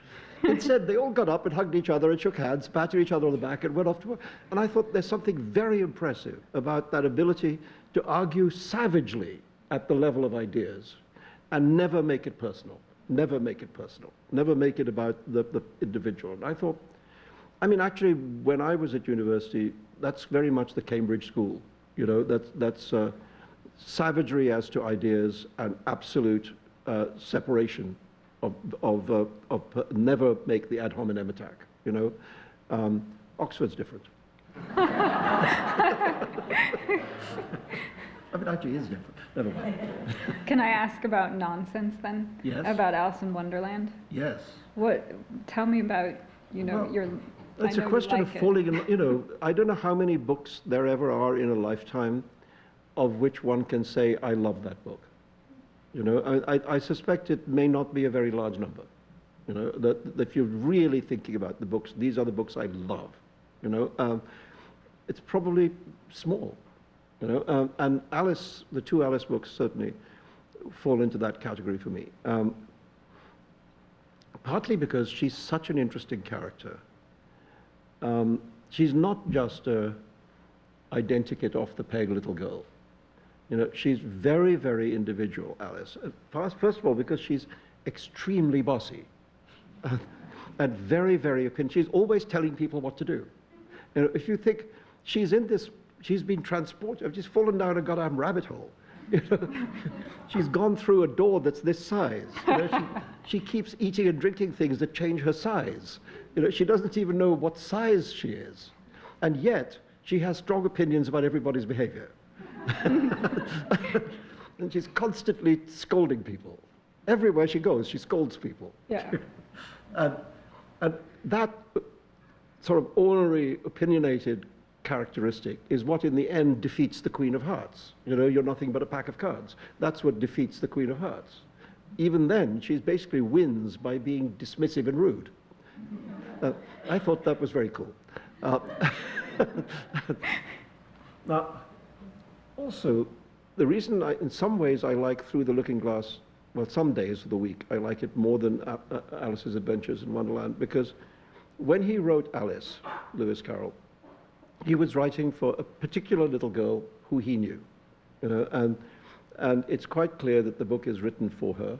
Instead, they all got up and hugged each other and shook hands, patted each other on the back, and went off to work. And I thought there's something very impressive about that ability to argue savagely at the level of ideas and never make it personal. Never make it personal. Never make it about the individual. And I thought, I mean, actually, when I was at university, that's very much the Cambridge school. You know, that's savagery as to ideas and absolute separation of never make the ad hominem attack. You know, Oxford's different. I mean, actually, is different. Never mind. Can I ask about nonsense then? Yes. About Alice in Wonderland? Yes. Tell me about, you know, Well, your... It's a question of falling in, you know, I don't know how many books there ever are in a lifetime of which one can say, I love that book. You know, I suspect it may not be a very large number. You know, that if you're really thinking about the books, these are the books I love. You know, it's probably small. You know, and Alice, the 2 Alice books certainly fall into that category for me. Partly because she's such an interesting character. She's not just a identikit off the peg little girl. You know, she's very, very individual, Alice. First of all, because she's extremely bossy and very, very opinionated. She's always telling people what to do. You know, if you think she's in this, she's been transported, she's fallen down a goddamn rabbit hole. You know, she's gone through a door that's this size. You know, she keeps eating and drinking things that change her size. You know, she doesn't even know what size she is. And yet, she has strong opinions about everybody's behavior. And she's constantly scolding people. Everywhere she goes, she scolds people. Yeah. And that sort of ornery, opinionated characteristic is what in the end defeats the Queen of Hearts. You know, you're nothing but a pack of cards. That's what defeats the Queen of Hearts. Even then, she basically wins by being dismissive and rude. I thought that was very cool. Now, also, the reason in some ways I like Through the Looking Glass, well, some days of the week, I like it more than Alice's Adventures in Wonderland, because when he wrote Alice, Lewis Carroll, he was writing for a particular little girl who he knew, you know, and it's quite clear that the book is written for her.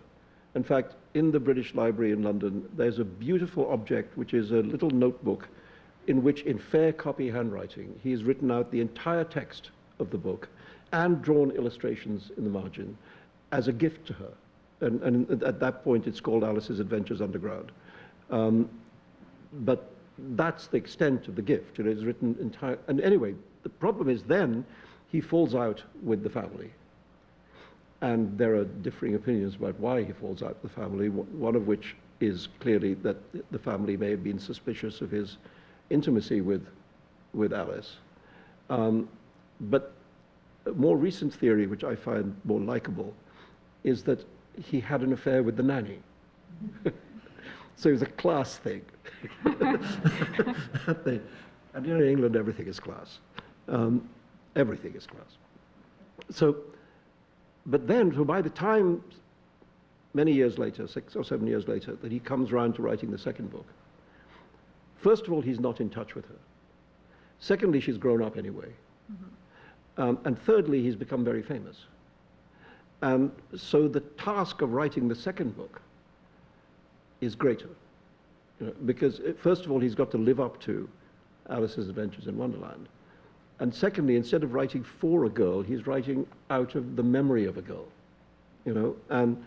In fact, in the British Library in London, there's a beautiful object, which is a little notebook in which, in fair copy handwriting, he's written out the entire text of the book and drawn illustrations in the margin as a gift to her. And at that point, it's called Alice's Adventures Underground. But that's the extent of the gift. You know, it's written entire. And anyway, the problem is then he falls out with the family. And there are differing opinions about why he falls out with the family, one of which is clearly that the family may have been suspicious of his intimacy with Alice. But a more recent theory, which I find more likable, is that he had an affair with the nanny. So it was a class thing. And in England, everything is class. Everything is class. So, but then, so by the time, many years later, 6 or 7 years later, that he comes around to writing the second book, first of all, he's not in touch with her. Secondly, she's grown up anyway. And thirdly, he's become very famous. And so the task of writing the second book is greater. Because first of all, he's got to live up to Alice's Adventures in Wonderland. And secondly, instead of writing for a girl, he's writing out of the memory of a girl. And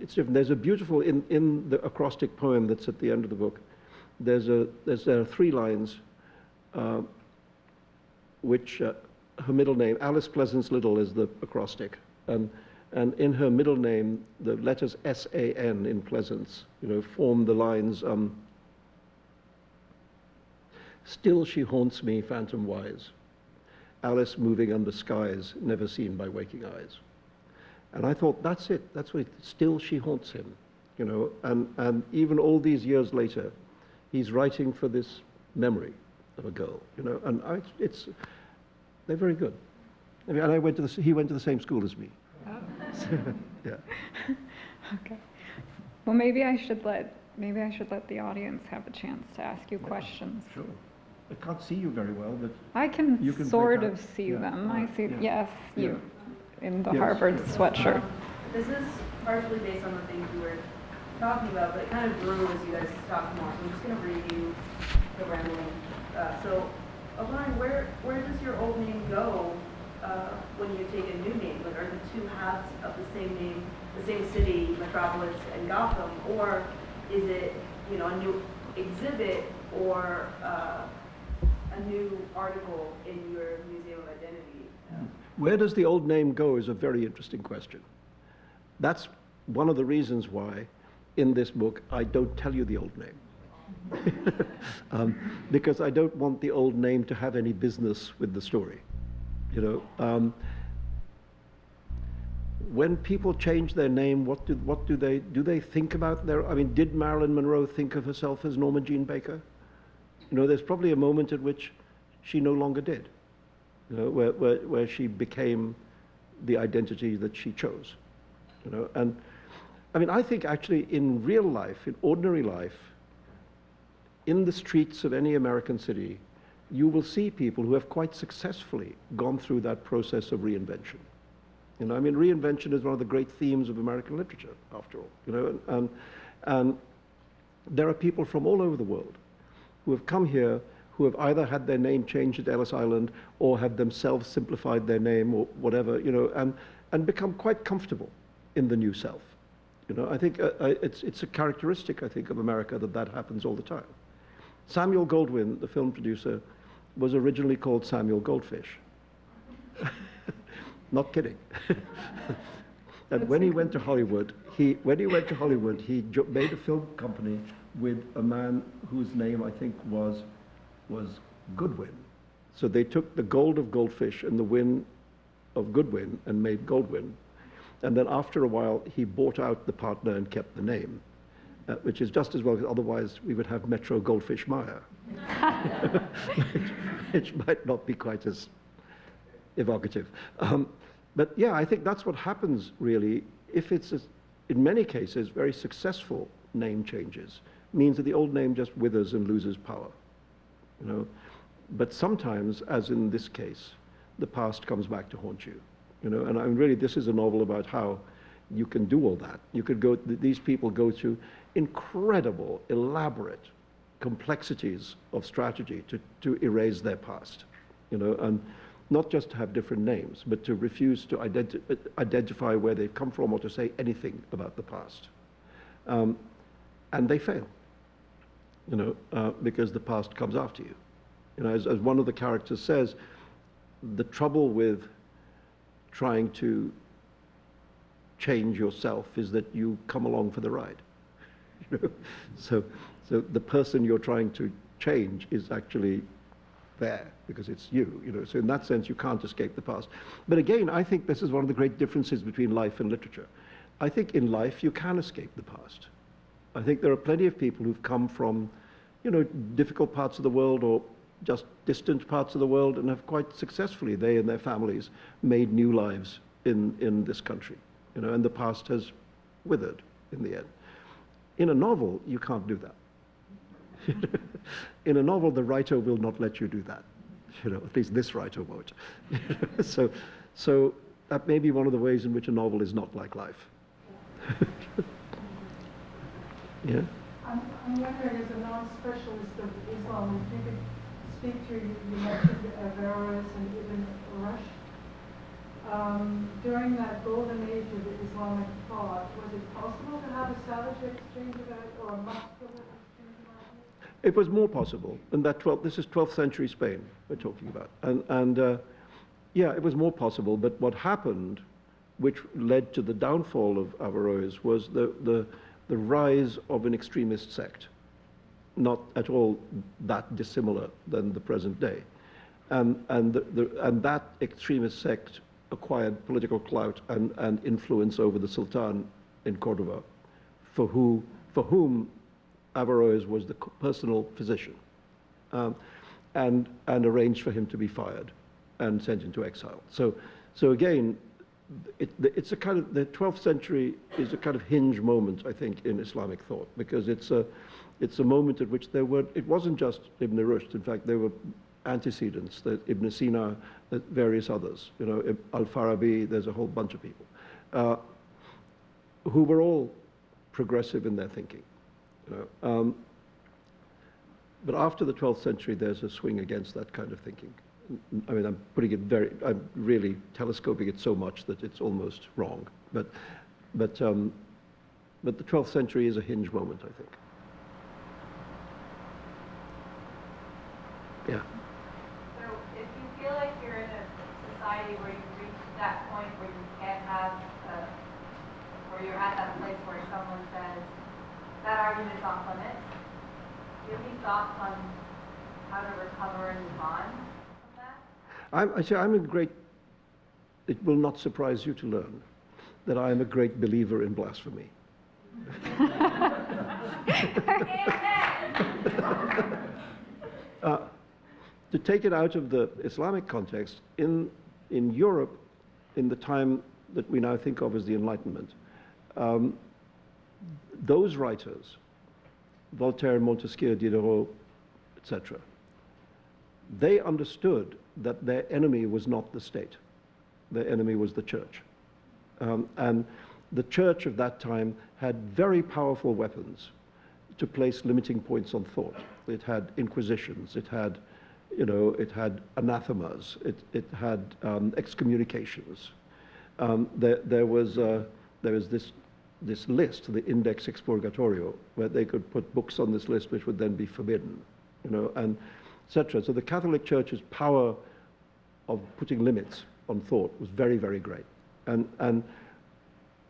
it's different. There's a beautiful, in the acrostic poem that's at the end of the book, there are 3 lines which her middle name, Alice Pleasance Little, is the acrostic. And in her middle name, the letters S-A-N in Pleasance, form the lines, still she haunts me, phantom wise, Alice moving under skies, never seen by waking eyes. And I thought, that's it, that's what still she haunts him, and even all these years later, he's writing for this memory of a girl, and they're very good. I mean, and he went to the same school as me. Oh. So, yeah. Okay. Well, maybe I should let the audience have a chance to ask you questions. Sure. I can't see you very well, but I can sort of see them. I see, yes, you in the Harvard sweatshirt. This is partially based on the things you were talking about, but it kind of grew as you guys talked more. So I'm just going to read you the rambling. So I was wondering, where does your old name go when you take a new name? Like, are the 2 halves of the same name, the same city, Metropolis, and Gotham, or is it, a new exhibit or a new article in your Museum of Identity? Where does the old name go is a very interesting question. That's one of the reasons why, in this book, I don't tell you the old name. Because I don't want the old name to have any business with the story. When people change their name, what do they think about their? I mean, did Marilyn Monroe think of herself as Norma Jean Baker? There's probably a moment at which she no longer did, where she became the identity that she chose. And I mean, I think actually in real life, in ordinary life, in the streets of any American city, you will see people who have quite successfully gone through that process of reinvention. I mean, reinvention is one of the great themes of American literature, after all. And there are people from all over the world who have come here, who have either had their name changed at Ellis Island or have themselves simplified their name or whatever, and become quite comfortable in the new self. I think it's a characteristic, I think, of America that happens all the time. Samuel Goldwyn, the film producer, was originally called Samuel Goldfish. Not kidding. And when he went to Hollywood, he made a film company with a man whose name I think was Goodwin. So they took the gold of Goldfish and the win of Goodwin and made Goldwyn. And then after a while, he bought out the partner and kept the name, which is just as well, because otherwise we would have Metro Goldfish Meyer, which might not be quite as evocative. But yeah, I think that's what happens really. If it's, in many cases, very successful name changes, means that the old name just withers and loses power. But sometimes, as in this case, the past comes back to haunt you. And I mean, really, this is a novel about how you can do all that. You could go, these people go to incredible, elaborate complexities of strategy to erase their past, and not just to have different names, but to refuse to identify where they've come from or to say anything about the past. And they fail, because the past comes after you. As one of the characters says, the trouble with trying to change yourself is that you come along for the ride. You know? So the person you're trying to change is actually there because it's you, you know. So in that sense, you can't escape the past. But again, I think this is one of the great differences between life and literature. I think in life, you can escape the past. I think there are plenty of people who've come from, you know, difficult parts of the world or just distant parts of the world and have quite successfully, they and their families, made new lives in this country, you know, and the past has withered in the end. In a novel, you can't do that. In a novel, the writer will not let you do that. You know, at least this writer won't. So that may be one of the ways in which a novel is not like life. Yeah? I'm wondering, as a non-specialist of Islam, if you could speak to, you mentioned Averroes and Ibn Rushd. During that golden age of Islamic thought, was it possible to have a savage exchange of that, or a muscular exchange of ideas? It was more possible. And this is 12th century Spain we're talking about. And yeah, it was more possible. But what happened, which led to the downfall of Averroes, was the rise of an extremist sect, not at all that dissimilar than the present day. And that extremist sect acquired political clout and influence over the Sultan in Cordoba, for whom Averroes was the personal physician, and arranged for him to be fired and sent into exile. So again, it's a kind of, the 12th century is a kind of hinge moment, I think, in Islamic thought, because it's a moment at which it wasn't just Ibn Rushd. In fact, there were antecedents, that Ibn Sina, that various others, you know, Al-Farabi, there's a whole bunch of people, who were all progressive in their thinking. You know? But after the 12th century, there's a swing against that kind of thinking. I mean, I'm really telescoping it so much that it's almost wrong. But the 12th century is a hinge moment, I think. Yeah. So if you feel like you're in a society where you've reached that point where you can't have, where you're at that place where someone says, that argument is off limits, do you have any thoughts on how to recover and move on? It will not surprise you to learn that I am a great believer in blasphemy. To take it out of the Islamic context, in Europe, in the time that we now think of as the Enlightenment, those writers, Voltaire, Montesquieu, Diderot, etc., they understood that their enemy was not the state. Their enemy was the church. And the church of that time had very powerful weapons to place limiting points on thought. It had inquisitions, it had, you know, it had anathemas, it had excommunications. There was this list, the Index Expurgatorio, where they could put books on this list which would then be forbidden, you know, and etc. So the Catholic Church's power of putting limits on thought was very, very great. And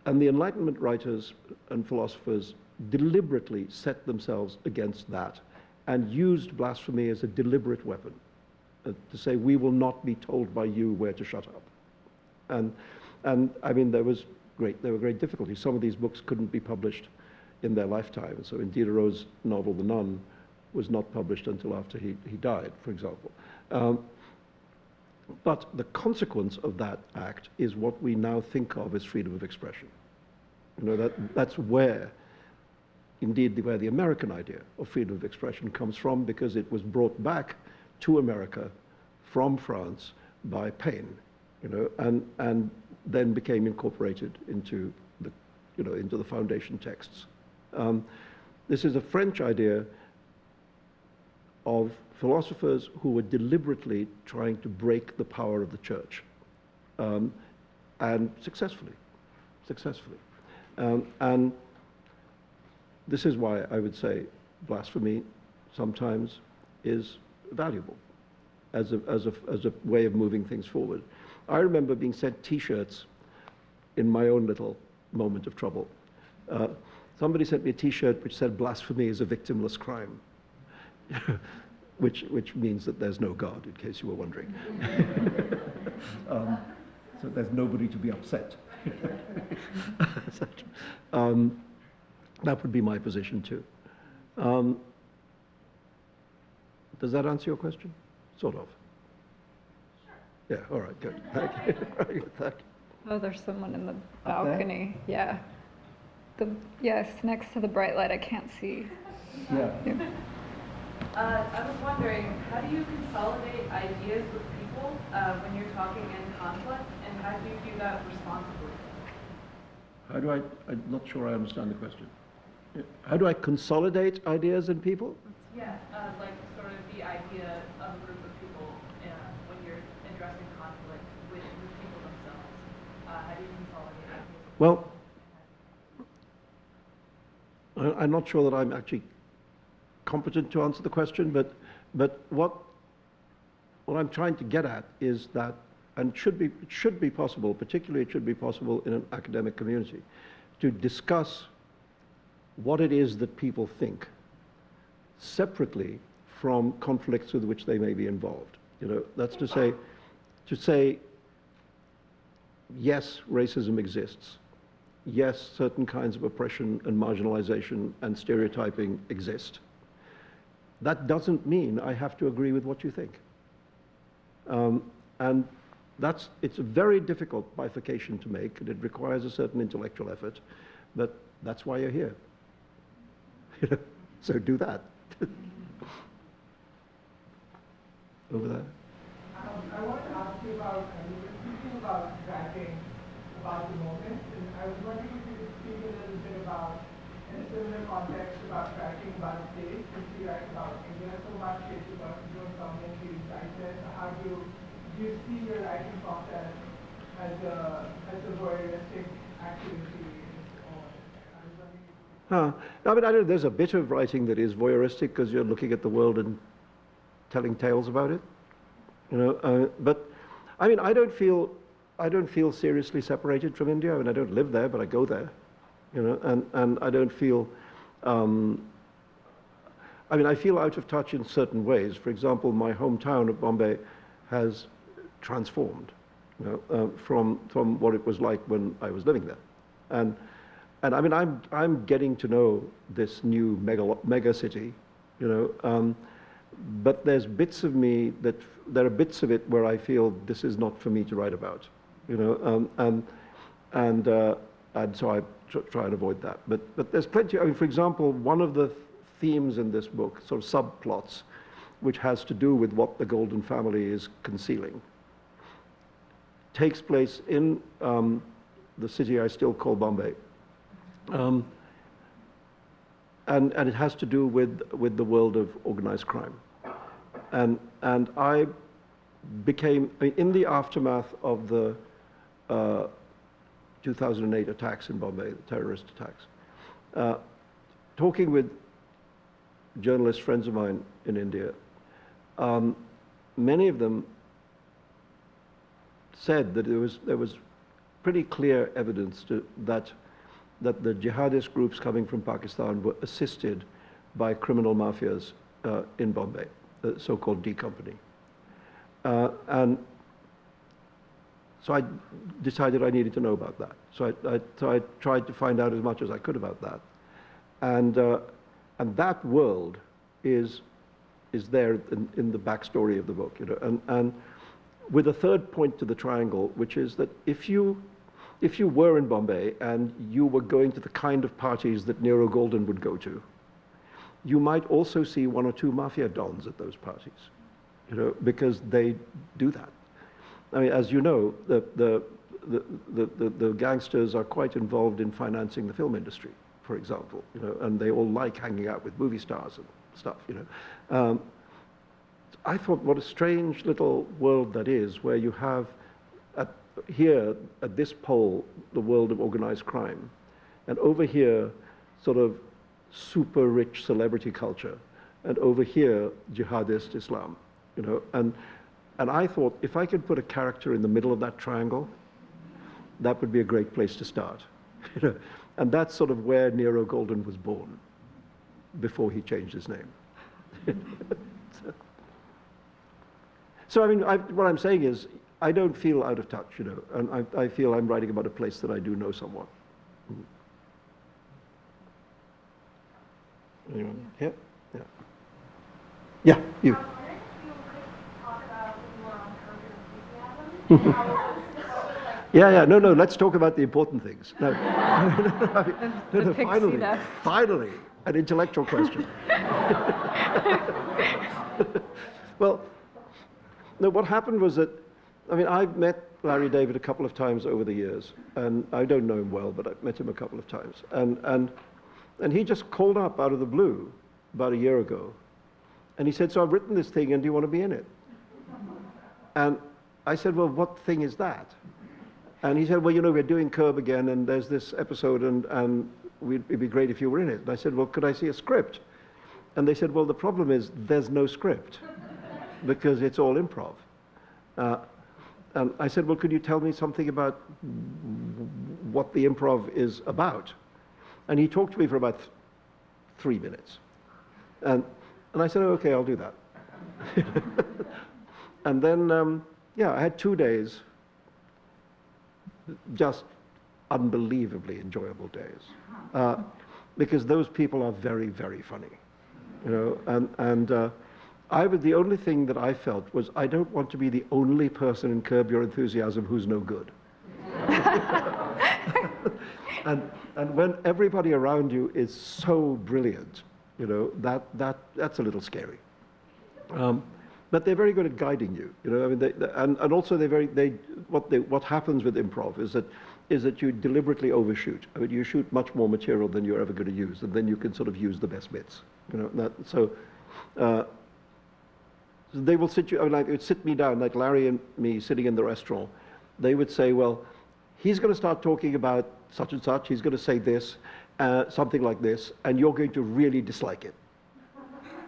the Enlightenment writers and philosophers deliberately set themselves against that and used blasphemy as a deliberate weapon to say, we will not be told by you where to shut up. And I mean, there were great difficulties. Some of these books couldn't be published in their lifetime. So in Diderot's novel, The Nun, was not published until after he died, for example. But the consequence of that act is what we now think of as freedom of expression. You know, that's where, indeed, where the American idea of freedom of expression comes from, because it was brought back to America from France by Paine, you know, and then became incorporated into the, you know, into the foundation texts. This is a French idea of philosophers who were deliberately trying to break the power of the church, and successfully. And this is why I would say blasphemy sometimes is valuable as a way of moving things forward. I remember being sent T-shirts in my own little moment of trouble. Somebody sent me a T-shirt which said, "Blasphemy is a victimless crime," which means that there's no God, in case you were wondering. So there's nobody to be upset. That would be my position too. Does that answer your question? Sort of. Sure. Yeah, all right, good. Thank you. Very good, thank you. Oh, there's someone in the Up there? balcony. Yeah. Yes, next to the bright light. I can't see. Yeah. I was wondering, how do you consolidate ideas with people when you're talking in conflict, and how do you do that responsibly? How do I'm not sure I understand the question. How do I consolidate ideas in people? Yeah, like sort of the idea of a group of people when you're addressing conflict with people themselves. How do you consolidate ideas? Well, I'm not sure that I'm actually competent to answer the question, but what I'm trying to get at is that, and it should be possible, particularly it should be possible in an academic community, to discuss what it is that people think separately from conflicts with which they may be involved. You know, that's to say, yes, racism exists. Yes, certain kinds of oppression and marginalization and stereotyping exist. That doesn't mean I have to agree with what you think. And it's a very difficult bifurcation to make, and it requires a certain intellectual effort, but that's why you're here. So do that. Over there. I wanted to ask you about, you were speaking about writing about the moment, and I was wondering if you could speak a little bit about, in a similar context, about writing about space, since you write about India so much, it's about doing commentary, writers, how do you see your writing process as a voyeuristic activity? I mean, I know there's a bit of writing that is voyeuristic because you're looking at the world and telling tales about it, you know. But I mean, I don't feel seriously separated from India. I mean, I don't live there, but I go there, you know, and I don't feel. I mean, I feel out of touch in certain ways. For example, my hometown of Bombay has transformed, you know, from what it was like when I was living there, and I mean, I'm getting to know this new mega city, you know, but there's bits of me there are bits of it where I feel this is not for me to write about, you know, and so I try and avoid that. But there's plenty. I mean, for example, one of the themes in this book, sort of subplots, which has to do with what the Golden family is concealing, takes place in the city I still call Bombay. And it has to do with the world of organized crime. And I became, in the aftermath of the 2008 attacks in Bombay, the terrorist attacks, talking with journalist friends of mine in India, many of them said that there was pretty clear evidence that the jihadist groups coming from Pakistan were assisted by criminal mafias in Bombay, the so-called D Company. And so I decided I needed to know about that. So I tried to find out as much as I could about that. And that world is there in the backstory of the book, you know, and with a third point to the triangle, which is that if you were in Bombay and you were going to the kind of parties that Nero Golden would go to, you might also see one or two mafia dons at those parties, you know, because they do that. I mean, as you know, the gangsters are quite involved in financing the film industry, for example, you know, and they all like hanging out with movie stars and stuff, you know. I thought, what a strange little world that is, where you have here at this pole the world of organized crime, and over here sort of super rich celebrity culture, and over here jihadist Islam, you know. And I thought, if I could put a character in the middle of that triangle, that would be a great place to start. You know, and that's sort of where Nero Golden was born, before he changed his name. So I mean, what I'm saying is, I don't feel out of touch, you know, and I feel I'm writing about a place that I do know somewhat. Anyone? Yeah? Yeah. Yeah, you. I was wondering if you could talk about more on Curb Your Enthusiasm. Yeah, no, let's talk about the important things. No, The pixie finally, dust. finally, an intellectual question. Well, no, what happened was that, I mean, I've met Larry David a couple of times over the years, and I don't know him well, but I've met him a couple of times. And he just called up out of the blue about a year ago, and he said, so I've written this thing, and do you want to be in it? And I said, well, what thing is that? And he said, well, you know, we're doing Curb again, and there's this episode, and it'd be great if you were in it. And I said, well, could I see a script? And they said, well, the problem is there's no script, because it's all improv. And I said, well, could you tell me something about what the improv is about? And he talked to me for about 3 minutes. And I said, oh, okay, I'll do that. And then, yeah, I had 2 days, just unbelievably enjoyable days. Because those people are very, very funny. You know, and the only thing that I felt was, I don't want to be the only person in Curb Your Enthusiasm who's no good. And when everybody around you is so brilliant, you know, that's a little scary. But they're very good at guiding you. You know, I mean, and also what happens with improv is that you deliberately overshoot. I mean, you shoot much more material than you're ever going to use, and then you can sort of use the best bits. You know, so they will sit you. I mean, like, it would sit me down, like Larry and me sitting in the restaurant. They would say, well, he's going to start talking about such and such. He's going to say this, something like this, and you're going to really dislike it.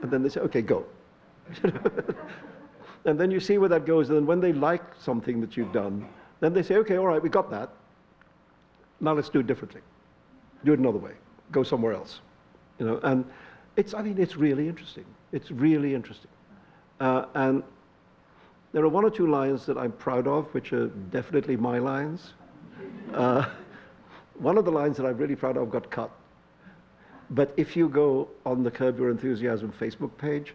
And then they say, okay, go. And then you see where that goes. And then when they like something that you've done, then they say, okay, all right, we got that. Now let's do it differently. Do it another way. Go somewhere else. You know, and I mean, it's really interesting. It's really interesting. And there are one or two lines that I'm proud of, which are definitely my lines. One of the lines that I'm really proud of got cut. But if you go on the Curb Your Enthusiasm Facebook page,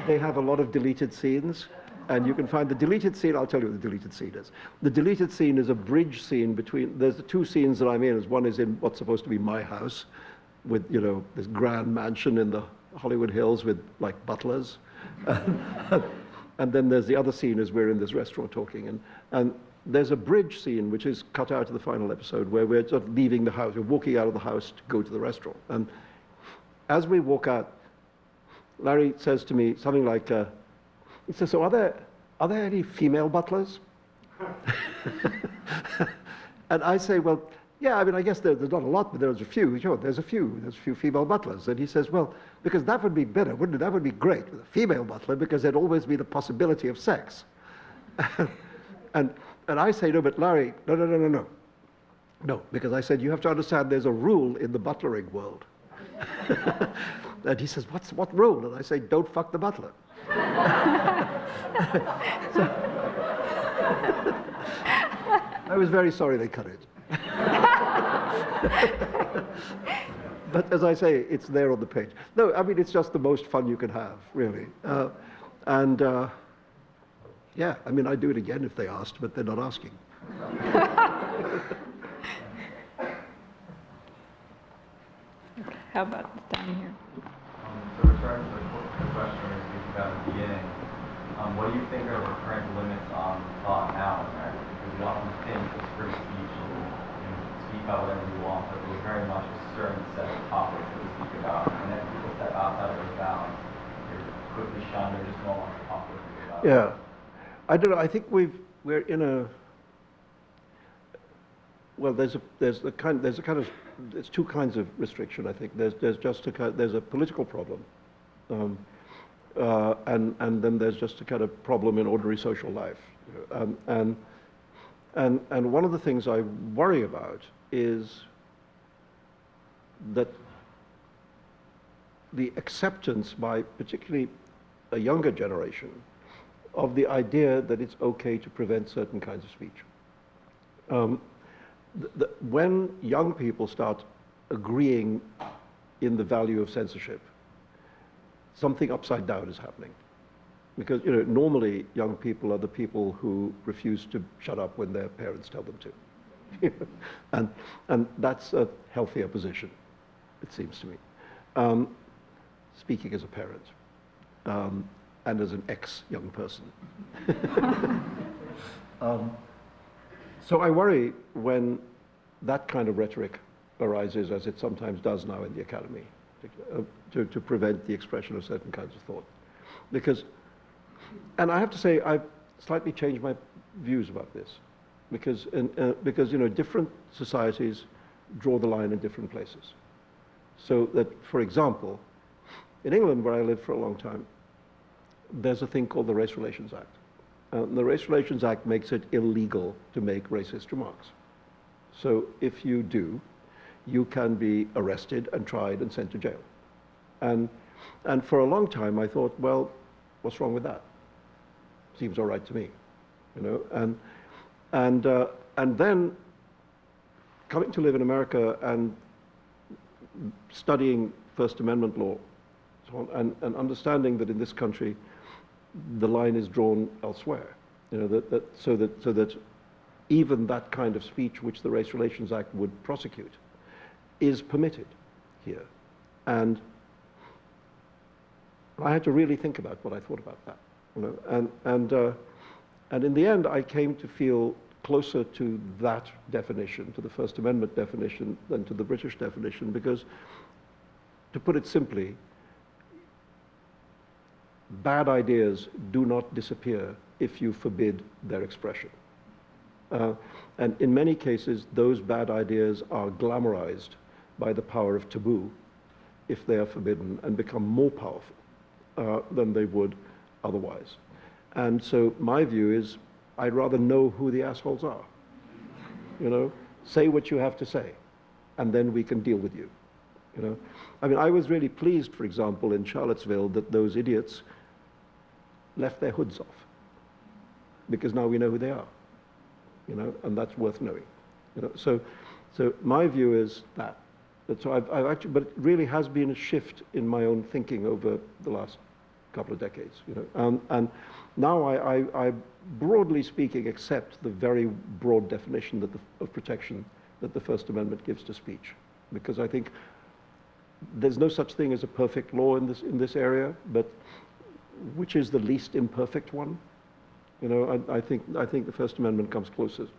they have a lot of deleted scenes. And you can find the deleted scene. I'll tell you what the deleted scene is. The deleted scene is a bridge scene between, there's the two scenes that I'm in. One is in what's supposed to be my house with, you know, this grand mansion in the Hollywood Hills with, like, butlers. And then there's the other scene is we're in this restaurant talking. And there's a bridge scene which is cut out of the final episode where we're sort of leaving the house. We're walking out of the house to go to the restaurant. And as we walk out, Larry says to me something like, he says, so are there any female butlers? And I say, well, yeah, I mean, I guess there's not a lot, but there's a few. Sure, there's a few female butlers. And he says, well, because that would be better, wouldn't it? That would be great with a female butler, because there'd always be the possibility of sex. And I say, no, but Larry, no. No, because I said, you have to understand there's a rule in the butlering world. And he says, what rule? And I say, don't fuck the butler. So, I was very sorry they cut it. But as I say, it's there on the page. No, I mean, it's just the most fun you can have, really. Yeah, I mean, I'd do it again if they asked, but they're not asking. How about down here? So returning to the question we were speaking about at the beginning, what do you think are the current limits on thought now in America? Because we often think it's free speech and you can speak about whatever you want, but there's very much a certain set of topics that we speak about. And if people step outside of those bounds, you're quickly shunned or just no longer talk with you about it. Yeah. I don't know. I think we're in a, well, there's two kinds of restriction. I think there's a political problem, and then there's just a kind of problem in ordinary social life, and And one of the things I worry about is that the acceptance by particularly a younger generation of the idea that it's okay to prevent certain kinds of speech. When young people start agreeing in the value of censorship, something upside down is happening. Because, you know, normally young people are the people who refuse to shut up when their parents tell them to. and that's a healthier position, it seems to me. Speaking as a parent, and as an ex-young person. So I worry when that kind of rhetoric arises, as it sometimes does now in the academy, to prevent the expression of certain kinds of thought. Because, and I have to say, I've slightly changed my views about this. Because you know, different societies draw the line in different places. So that, for example, in England, where I lived for a long time, there's a thing called the Race Relations Act. The Race Relations Act makes it illegal to make racist remarks. So if you do, you can be arrested and tried and sent to jail. And for a long time, I thought, well, what's wrong with that? Seems all right to me, you know. And then coming to live in America and studying First Amendment law, so on, and understanding that in this country the line is drawn elsewhere, you know, so that even that kind of speech which the Race Relations Act would prosecute is permitted here. And I had to really think about what I thought about that, you know, and in the end I came to feel closer to that definition, to the First Amendment definition, than to the British definition, because, to put it simply, bad ideas do not disappear if you forbid their expression. And in many cases, those bad ideas are glamorized by the power of taboo if they are forbidden, and become more powerful than they would otherwise. And so my view is, I'd rather know who the assholes are. You know, say what you have to say, and then we can deal with you. You know, I mean, I was really pleased, for example, in Charlottesville, that those idiots left their hoods off, because now we know who they are. You know, and that's worth knowing. You know, so my view is that. So I've actually, but it really has been a shift in my own thinking over the last couple of decades. You know, and now I broadly speaking, accept the very broad definition that of protection that the First Amendment gives to speech, because I think there's no such thing as a perfect law in this area, but which is the least imperfect one? You know, I think the First Amendment comes closest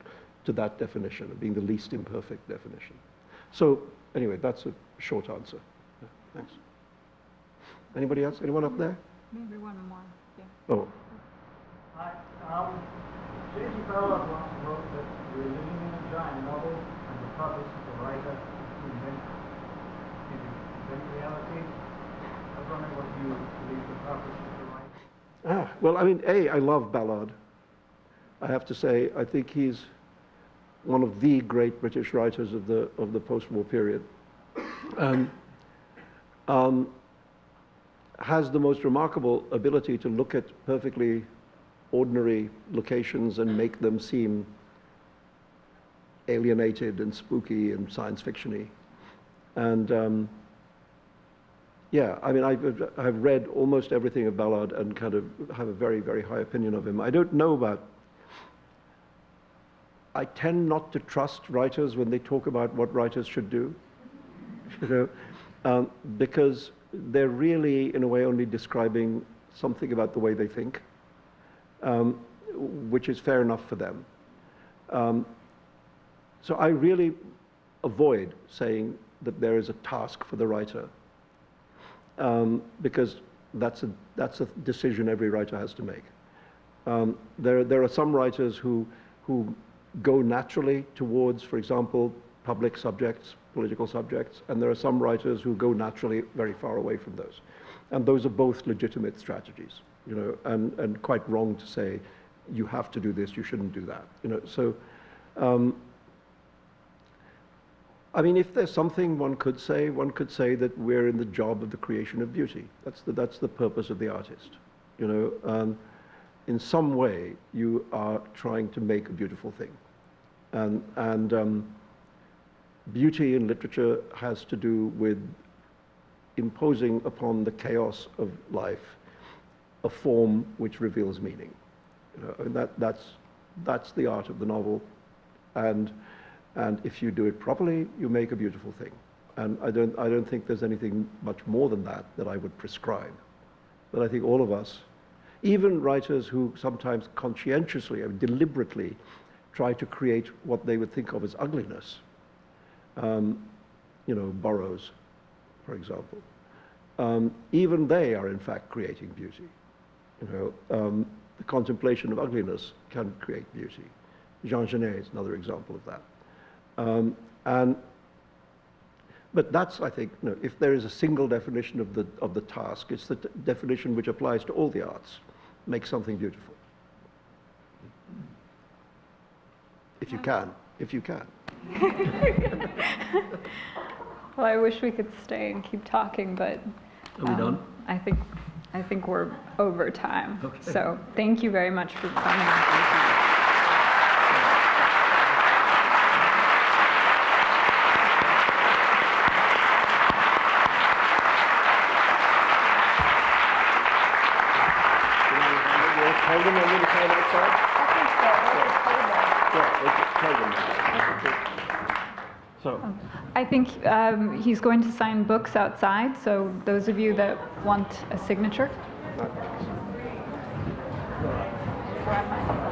to that definition of being the least imperfect definition. So anyway, that's a short answer. Yeah, thanks. Anybody else? Anyone up there? Maybe one more. Yeah. Oh. Hi. J.G. Ballard once wrote that we're living in a giant novel, and the purpose of the writer is to invent reality. I was wondering what you believe the purpose of the writer. Well, I mean, I love Ballard. I have to say, I think he's one of the great British writers of the post-war period. Has the most remarkable ability to look at perfectly ordinary locations and make them seem alienated and spooky and science fiction-y. And yeah, I mean, I've read almost everything of Ballard and kind of have a very, very high opinion of him. I don't know about, I tend not to trust writers when they talk about what writers should do, you know, because they're really, in a way, only describing something about the way they think, which is fair enough for them. So I really avoid saying that there is a task for the writer, because that's a decision every writer has to make. There are some writers who go naturally towards, for example, public subjects, political subjects, and there are some writers who go naturally very far away from those. And those are both legitimate strategies, you know, and quite wrong to say, you have to do this, you shouldn't do that, you know. I mean, if there's something one could say that we're in the job of the creation of beauty. That's the purpose of the artist. You know, in some way, you are trying to make a beautiful thing. And beauty in literature has to do with imposing upon the chaos of life a form which reveals meaning. You know, and that's the art of the novel. And if you do it properly, you make a beautiful thing. And I don't think there's anything much more than that I would prescribe. But I think all of us, even writers who sometimes conscientiously or deliberately try to create what they would think of as ugliness, you know, Burroughs, for example, even they are in fact creating beauty. You know, the contemplation of ugliness can create beauty. Jean Genet is another example of that. But that's, I think, you know, if there is a single definition of the task, it's the definition which applies to all the arts. Make something beautiful. If you can. Well, I wish we could stay and keep talking, but Are we done? I think we're over time. Okay. So thank you very much for coming. Tell them I'm going to sign outside? Yeah, just tell them. So, I think he's going to sign books outside, so those of you that want a signature. Grab mine.